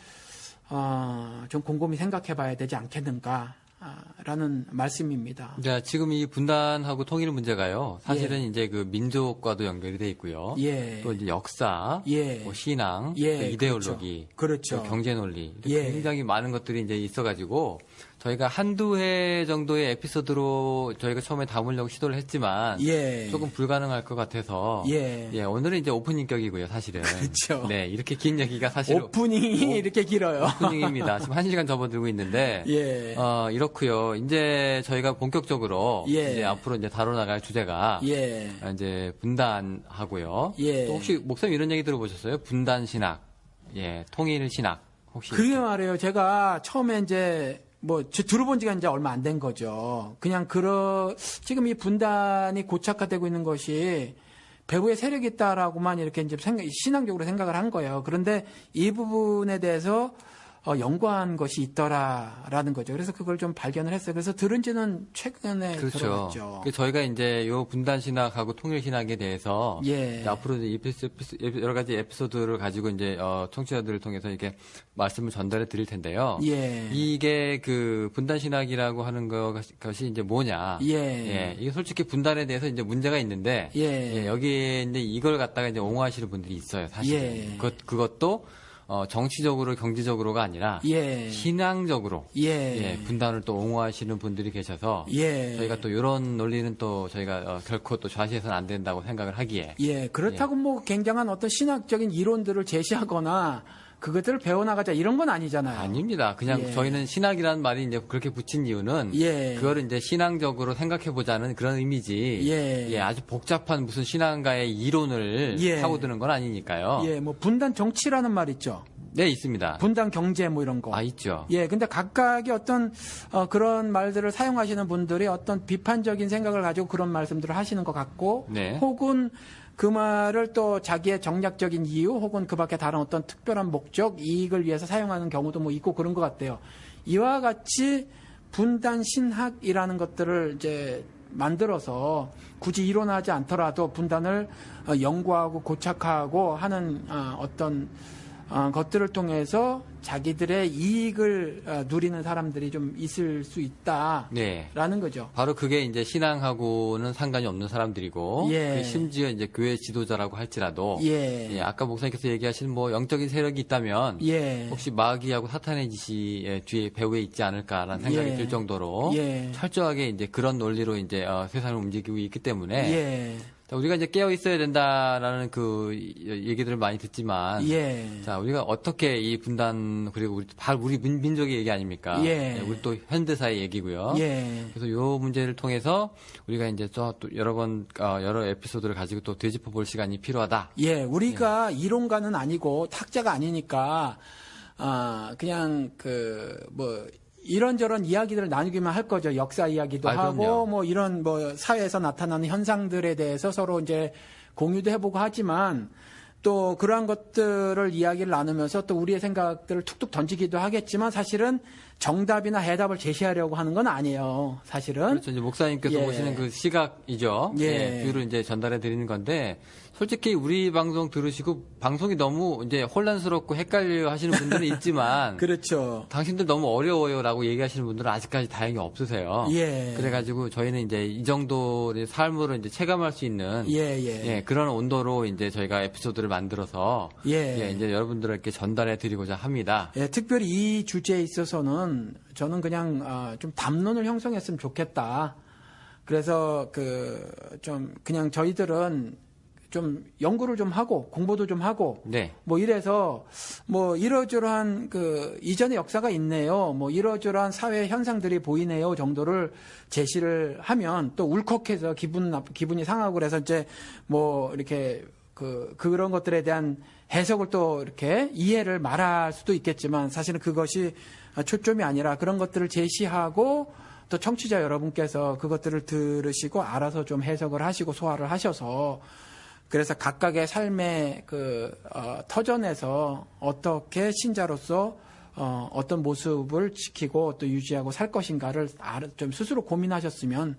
Speaker 3: 좀 곰곰이 생각해 봐야 되지 않겠는가 라는 말씀입니다.
Speaker 2: 자, 지금 이 분단하고 통일 문제가요. 사실은 이제 그 민족과도 연결이 돼 있고요. 또 이제 역사, 뭐 신앙, 또 이데올로기,
Speaker 3: 그렇죠.
Speaker 2: 또 경제 논리 굉장히 많은 것들이 이제 있어가지고 저희가 한두 회 정도의 에피소드로 저희가 처음에 담으려고 시도를 했지만 조금 불가능할 것 같아서 오늘은 이제 오프닝격이고요, 사실은.
Speaker 3: 그렇죠.
Speaker 2: 네, 이렇게 긴 얘기가 사실
Speaker 3: 오프닝이 이렇게 길어요.
Speaker 2: 오프닝입니다. 지금 1시간 접어들고 있는데 이렇고요. 이제 저희가 본격적으로 이제 앞으로 이제 다뤄나갈 주제가 이제 분단하고요. 또 혹시 목사님 이런 얘기 들어보셨어요? 분단 신학, 통일 신학 혹시?
Speaker 3: 그게 말이에요. 제가 처음에 이제 들어본 지가 이제 얼마 안 된 거죠. 그냥 지금 이 분단이 고착화되고 있는 것이 배후에 세력이 있다라고만 이렇게 이제 신앙적으로 생각을 한 거예요. 그런데 이 부분에 대해서 연구한 것이 있더라라는 거죠. 그래서 그걸 좀 발견을 했어요. 그래서 들은 지는 최근에 들어봤죠.
Speaker 2: 저희가 이제 요 분단 신학하고 통일 신학에 대해서 앞으로 여러 가지 에피소드를 가지고 이제 청취자들을 통해서 이렇게 말씀을 전달해 드릴 텐데요. 이게 그 분단 신학이라고 하는 것이 이제 뭐냐? 이게 솔직히 분단에 대해서 이제 문제가 있는데 여기에 이제 이걸 갖다가 이제 옹호하시는 분들이 있어요. 사실 그것도 정치적으로 경제적으로가 아니라 신앙적으로 분단을 또 옹호하시는 분들이 계셔서 저희가 또 이런 논리는 또 저희가 결코 또 좌시해서는 안 된다고 생각을 하기에
Speaker 3: 그렇다고 뭐 굉장한 어떤 신학적인 이론들을 제시하거나 그것들을 배워나가자 이런 건 아니잖아요.
Speaker 2: 아닙니다. 그냥 저희는 신학이라는 말이 이제 그렇게 붙인 이유는 그거를 이제 신앙적으로 생각해보자는 그런 의미지. 아주 복잡한 무슨 신앙가의 이론을 파고드는 건 아니니까요.
Speaker 3: 뭐 분단 정치라는 말 있죠.
Speaker 2: 네, 있습니다.
Speaker 3: 분단 경제 뭐 이런 거.
Speaker 2: 있죠.
Speaker 3: 근데 각각의 어떤 그런 말들을 사용하시는 분들이 어떤 비판적인 생각을 가지고 그런 말씀들을 하시는 것 같고 혹은 그 말을 또 자기의 정략적인 이유 혹은 그 밖에 다른 어떤 특별한 목적, 이익을 위해서 사용하는 경우도 뭐 있고 그런 것 같아요. 이와 같이 분단 신학이라는 것들을 이제 만들어서 굳이 이론하지 않더라도 분단을 연구하고 고착화하고 하는 어떤 것들을 통해서 자기들의 이익을 누리는 사람들이 좀 있을 수 있다라는 거죠.
Speaker 2: 바로 그게 이제 신앙하고는 상관이 없는 사람들이고 심지어 이제 교회 지도자라고 할지라도 아까 목사님께서 얘기하신 뭐 영적인 세력이 있다면 혹시 마귀하고 사탄의 짓이 뒤에 배후에 있지 않을까라는 생각이 들 정도로 철저하게 이제 그런 논리로 이제 세상을 움직이고 있기 때문에 우리가 이제 깨어 있어야 된다라는 그 얘기들을 많이 듣지만, 자, 우리가 어떻게 이 분단, 그리고 우리 민족의 얘기 아닙니까? 우리 또 현대사의 얘기고요. 그래서 요 문제를 통해서 우리가 이제 또 여러 에피소드를 가지고 또 되짚어 볼 시간이 필요하다.
Speaker 3: 우리가 이론가는 아니고 학자가 아니니까, 그냥 이런저런 이야기들을 나누기만 할 거죠. 역사 이야기도 하고,
Speaker 2: 그럼요.
Speaker 3: 뭐 이런 사회에서 나타나는 현상들에 대해서 서로 이제 공유도 해보고 하지만, 또 그러한 것들을 이야기를 나누면서 또 우리의 생각들을 툭툭 던지기도 하겠지만 사실은 정답이나 해답을 제시하려고 하는 건 아니에요. 사실은.
Speaker 2: 그렇죠. 이제 목사님께서
Speaker 3: 예.
Speaker 2: 보시는 그 시각이죠.
Speaker 3: 예.
Speaker 2: 뷰를 이제 전달해 드리는 건데 솔직히 우리 방송 들으시고 방송이 너무 이제 혼란스럽고 헷갈려 하시는 분들은 있지만
Speaker 3: 그렇죠.
Speaker 2: 당신들 너무 어려워요라고 얘기하시는 분들은 아직까지 다행히 없으세요.
Speaker 3: 예.
Speaker 2: 그래가지고 저희는 이제 이 정도의 삶으로 이제 체감할 수 있는
Speaker 3: 예.
Speaker 2: 그런 온도로 이제 저희가 에피소드를 만들어서
Speaker 3: 예.
Speaker 2: 이제 여러분들께 전달해 드리고자 합니다.
Speaker 3: 예, 특별히 이 주제에 있어서는 저는 그냥 좀 담론을 형성했으면 좋겠다. 그래서 좀 그냥 저희들은 좀 연구를 좀 하고 공부도 좀 하고
Speaker 2: 네.
Speaker 3: 뭐 이래서 뭐 이러저러한 이전의 역사가 있네요. 뭐 이러저러한 사회 현상들이 보이네요 정도를 제시를 하면 또 울컥해서 기분이 상하고 그래서 이제 뭐 이렇게 그런 것들에 대한 해석을 또 이렇게 이해를 말할 수도 있겠지만 사실은 그것이 초점이 아니라 그런 것들을 제시하고 또 청취자 여러분께서 그것들을 들으시고 알아서 좀 해석을 하시고 소화를 하셔서 그래서 각각의 삶의 터전에서 어떻게 신자로서 어떤 모습을 지키고 또 유지하고 살 것인가를 좀 스스로 고민하셨으면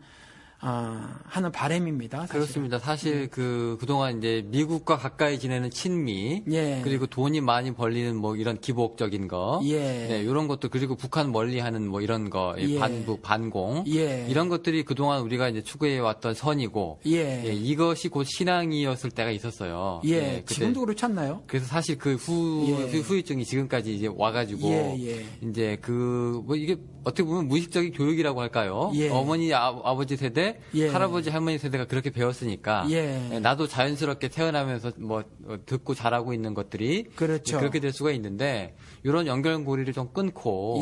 Speaker 3: 하는 바람입니다. 사실은.
Speaker 2: 그렇습니다. 사실 그동안 이제 미국과 가까이 지내는 친미,
Speaker 3: 예.
Speaker 2: 그리고 돈이 많이 벌리는 뭐 이런 기복적인 거,
Speaker 3: 예.
Speaker 2: 이런 것도 그리고 북한 멀리 하는 뭐 이런 거,
Speaker 3: 예.
Speaker 2: 반북, 반공,
Speaker 3: 예.
Speaker 2: 이런 것들이 그동안 우리가 이제 추구해 왔던 선이고,
Speaker 3: 예.
Speaker 2: 이것이 곧 신앙이었을 때가 있었어요.
Speaker 3: 예.
Speaker 2: 그때
Speaker 3: 지금도 그렇지 않나요?
Speaker 2: 그래서 사실 후유증이 지금까지 이제 와가지고,
Speaker 3: 예.
Speaker 2: 이제 뭐 이게 어떻게 보면 무의식적인 교육이라고 할까요?
Speaker 3: 예.
Speaker 2: 어머니, 아버지 세대,
Speaker 3: 예.
Speaker 2: 할아버지, 할머니 세대가 그렇게 배웠으니까,
Speaker 3: 예.
Speaker 2: 나도 자연스럽게 태어나면서 뭐 듣고 자라고 있는 것들이
Speaker 3: 그렇죠.
Speaker 2: 그렇게 될 수가 있는데, 이런 연결고리를 좀 끊고,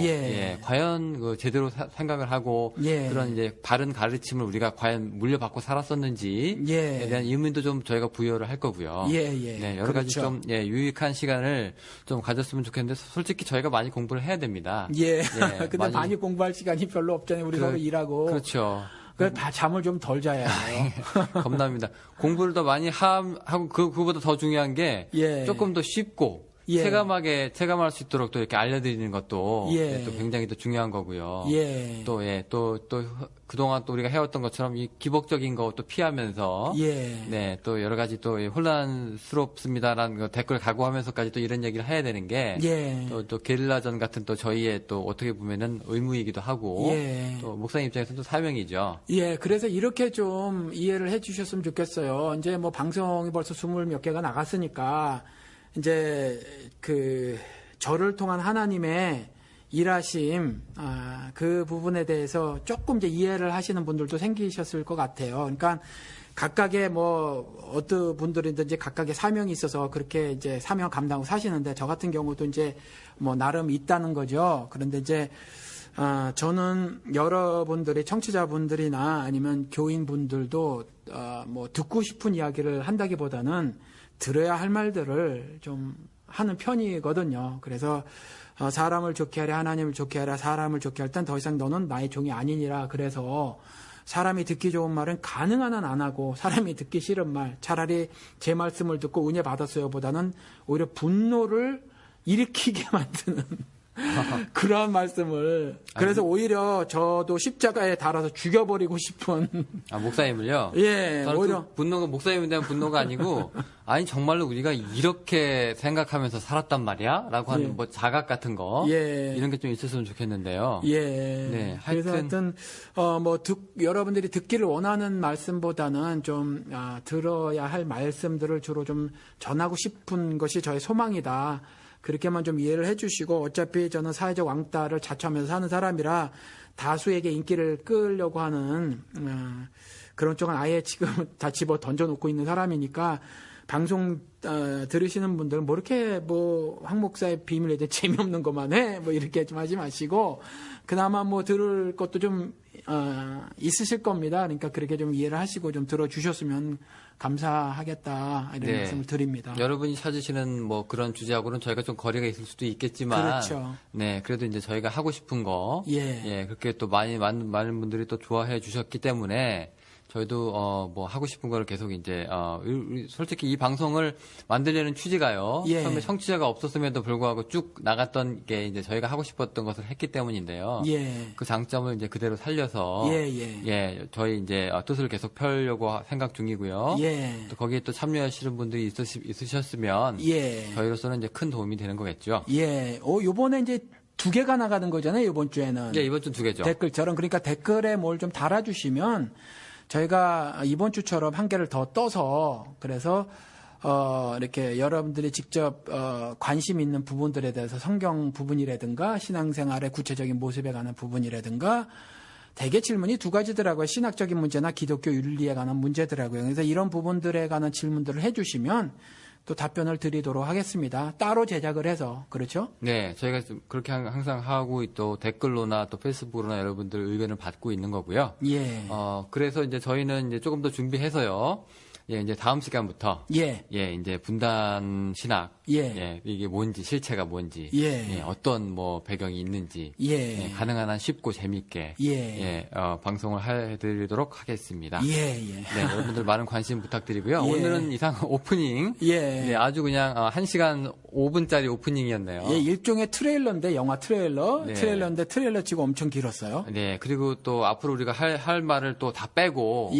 Speaker 2: 과연 제대로 생각을 하고, 그런 이제 바른 가르침을 우리가 과연 물려받고 살았었는지에 대한 의문도 좀 저희가 부여를 할 거고요. 네, 여러 가지
Speaker 3: 그렇죠.
Speaker 2: 좀 유익한 시간을 좀 가졌으면 좋겠는데, 솔직히 저희가 많이 공부를 해야 됩니다.
Speaker 3: 근데 많이 공부할 시간이 별로 없잖아요. 우리 서로 일하고.
Speaker 2: 그렇죠.
Speaker 3: 그래서 다 잠을 좀 덜 자야 해요.
Speaker 2: 겁납니다. 공부를 더 많이 하고 그거보다 더 중요한 게 조금 더 쉽고 체감할 수 있도록 또 이렇게 알려드리는 것도 또 굉장히 또 중요한 거고요. 또 그동안 또 우리가 해왔던 것처럼 이 기복적인 것도 피하면서 또 여러 가지 또 혼란스럽습니다라는 거 댓글 각오하면서까지 또 이런 얘기를 해야 되는 게 또 게릴라전 같은 또 저희의 또 어떻게 보면은 의무이기도 하고 또 목사님 입장에서는 또 사명이죠.
Speaker 3: 그래서 이렇게 좀 이해를 해주셨으면 좋겠어요. 이제 뭐 방송이 벌써 20몇 개가 나갔으니까 이제 저를 통한 하나님의 일하심 그 부분에 대해서 조금 이제 이해를 하시는 분들도 생기셨을 것 같아요. 그러니까 각각의 뭐 어떤 분들이든지 각각의 사명이 있어서 그렇게 이제 사명 감당하고 사시는데 저 같은 경우도 이제 뭐 나름 있다는 거죠. 그런데 이제 저는 여러분들이 청취자분들이나 아니면 교인분들도 뭐 듣고 싶은 이야기를 한다기보다는 들어야 할 말들을 좀 하는 편이거든요. 그래서 사람을 좋게 하랴 하나님을 좋게 하랴 사람을 좋게 할 땐 더 이상 너는 나의 종이 아니니라. 그래서 사람이 듣기 좋은 말은 가능한 한 안 하고 사람이 듣기 싫은 말 차라리 제 말씀을 듣고 은혜 받았어요 보다는 오히려 분노를 일으키게 만드는 그러한 말씀을 그래서 오히려 저도 십자가에 달아서 죽여버리고 싶은
Speaker 2: 목사님을요?
Speaker 3: 저는
Speaker 2: 오히려 분노가 목사님에 대한 분노가 아니고 아니 정말로 우리가 이렇게 생각하면서 살았단 말이야? 라고 하는 뭐 자각 같은 거 이런 게 좀 있었으면 좋겠는데요.
Speaker 3: 그래서 하여튼 여러분들이 듣기를 원하는 말씀보다는 좀 들어야 할 말씀들을 주로 좀 전하고 싶은 것이 저의 소망이다. 그렇게만 좀 이해를 해주시고 어차피 저는 사회적 왕따를 자처하면서 사는 사람이라 다수에게 인기를 끌려고 하는 그런 쪽은 아예 지금 다 집어 던져놓고 있는 사람이니까 방송 들으시는 분들은 뭐 이렇게 황 목사의 비밀에 대해 재미없는 것만 해? 뭐 이렇게 좀 하지 마시고 그나마 뭐 들을 것도 좀 있으실 겁니다. 그러니까 그렇게 좀 이해를 하시고 좀 들어주셨으면 감사하겠다 이런 말씀을 드립니다.
Speaker 2: 여러분이 찾으시는 뭐 그런 주제하고는 저희가 좀 거리가 있을 수도 있겠지만,
Speaker 3: 그렇죠.
Speaker 2: 그래도 이제 저희가 하고 싶은 거, 그렇게 또 많은 분들이 또 좋아해 주셨기 때문에 저희도 뭐 하고 싶은 거를 계속 이제 솔직히 이 방송을 만들려는 취지가요.
Speaker 3: 예.
Speaker 2: 처음에 청취자가 없었음에도 불구하고 쭉 나갔던 게 이제 저희가 하고 싶었던 것을 했기 때문인데요.
Speaker 3: 예.
Speaker 2: 그 장점을 이제 그대로 살려서 예, 저희 이제 뜻을 계속 펴려고 생각 중이고요.
Speaker 3: 예.
Speaker 2: 또 거기에 또 참여하시는 분들이 있으셨으면
Speaker 3: 예.
Speaker 2: 저희로서는 이제 큰 도움이 되는 거겠죠.
Speaker 3: 예. 요번에 이제 2개가 나가는 거잖아요, 이번 주에는.
Speaker 2: 예, 이번 주 2개죠.
Speaker 3: 댓글처럼. 그러니까 댓글에 뭘 좀 달아주시면 저희가 이번 주처럼 한 개를 더 떠서 그래서 이렇게 여러분들이 직접 관심 있는 부분들에 대해서 성경 부분이라든가 신앙생활의 구체적인 모습에 관한 부분이라든가 대개 질문이 2가지더라고요. 신학적인 문제나 기독교 윤리에 관한 문제더라고요. 그래서 이런 부분들에 관한 질문들을 해주시면 또 답변을 드리도록 하겠습니다. 따로 제작을 해서. 그렇죠?
Speaker 2: 네, 저희가 그렇게 항상 하고 또 댓글로나 또 페이스북으로나 여러분들 의견을 받고 있는 거고요.
Speaker 3: 예.
Speaker 2: 그래서 이제 저희는 이제 조금 더 준비해서요. 예, 이제 다음 시간부터 이제 분단 신학 이게 뭔지 실체가 뭔지 어떤 뭐 배경이 있는지 가능한 한 쉽고 재밌게 방송을 해드리도록 하겠습니다. 네, 여러분들 많은 관심 부탁드리고요. 오늘은 이상 오프닝 아주 그냥 1시간 5분짜리 오프닝이었네요.
Speaker 3: 예, 일종의 트레일러인데 영화 트레일러인데 트레일러 치고 엄청 길었어요.
Speaker 2: 네, 그리고 또 앞으로 우리가 할 말을 또 다 빼고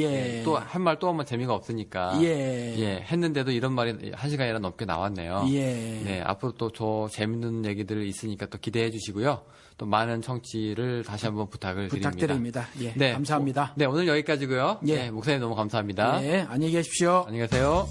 Speaker 2: 또 할 말 또 하면 재미가 없으니까 했는데도 이런 말이 1시간이나 넘게 나왔네요. 네, 앞으로 또 더 재밌는 얘기들 있으니까 또 기대해 주시고요. 또 많은 청취를 다시 한번 부탁드립니다.
Speaker 3: 예,
Speaker 2: 네,
Speaker 3: 감사합니다.
Speaker 2: 네, 오늘 여기까지고요. 네, 목사님 너무 감사합니다.
Speaker 3: 네, 안녕히 계십시오.
Speaker 2: 안녕히 가세요.